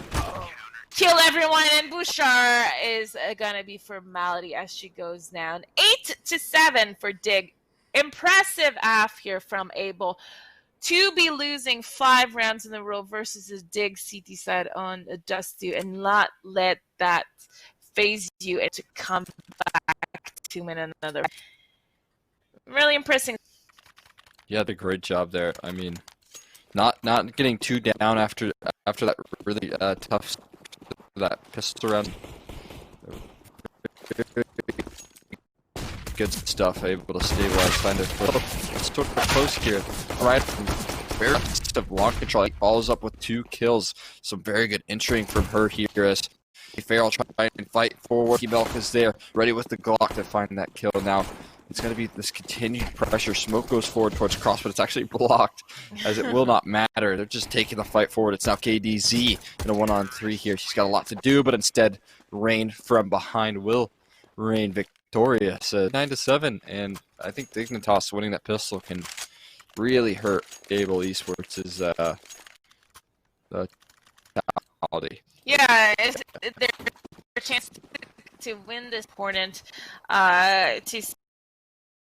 Speaker 3: kill everyone, and Bouchard is gonna be formality as she goes down. 8-7 for Dig. Impressive AF here from Able to be losing 5 rounds in a row versus a Dig CT side on a Dusty, and not let that phase you and to come back to win another. Really impressive.
Speaker 4: Yeah, the great job there. I mean, not getting too down after that really tough that pistol round. Good stuff, able to stabilize, find it. It's sort of close here. Alright, very of long control. He follows up with 2 kills. Some very good entering from her here as Farrell trying to fight forward. Milk is there, ready with the Glock to find that kill. Now it's going to be this continued pressure. Smoke goes forward towards Cross, but it's actually blocked, as it will not matter. They're just taking the fight forward. It's now KDZ in a 1-on-3 here. She's got a lot to do, but instead, Rain from behind will reign victorious. 9-7, and I think Dignitas winning that pistol can really hurt Able Esports' quality.
Speaker 3: Yeah, their chance to win this important to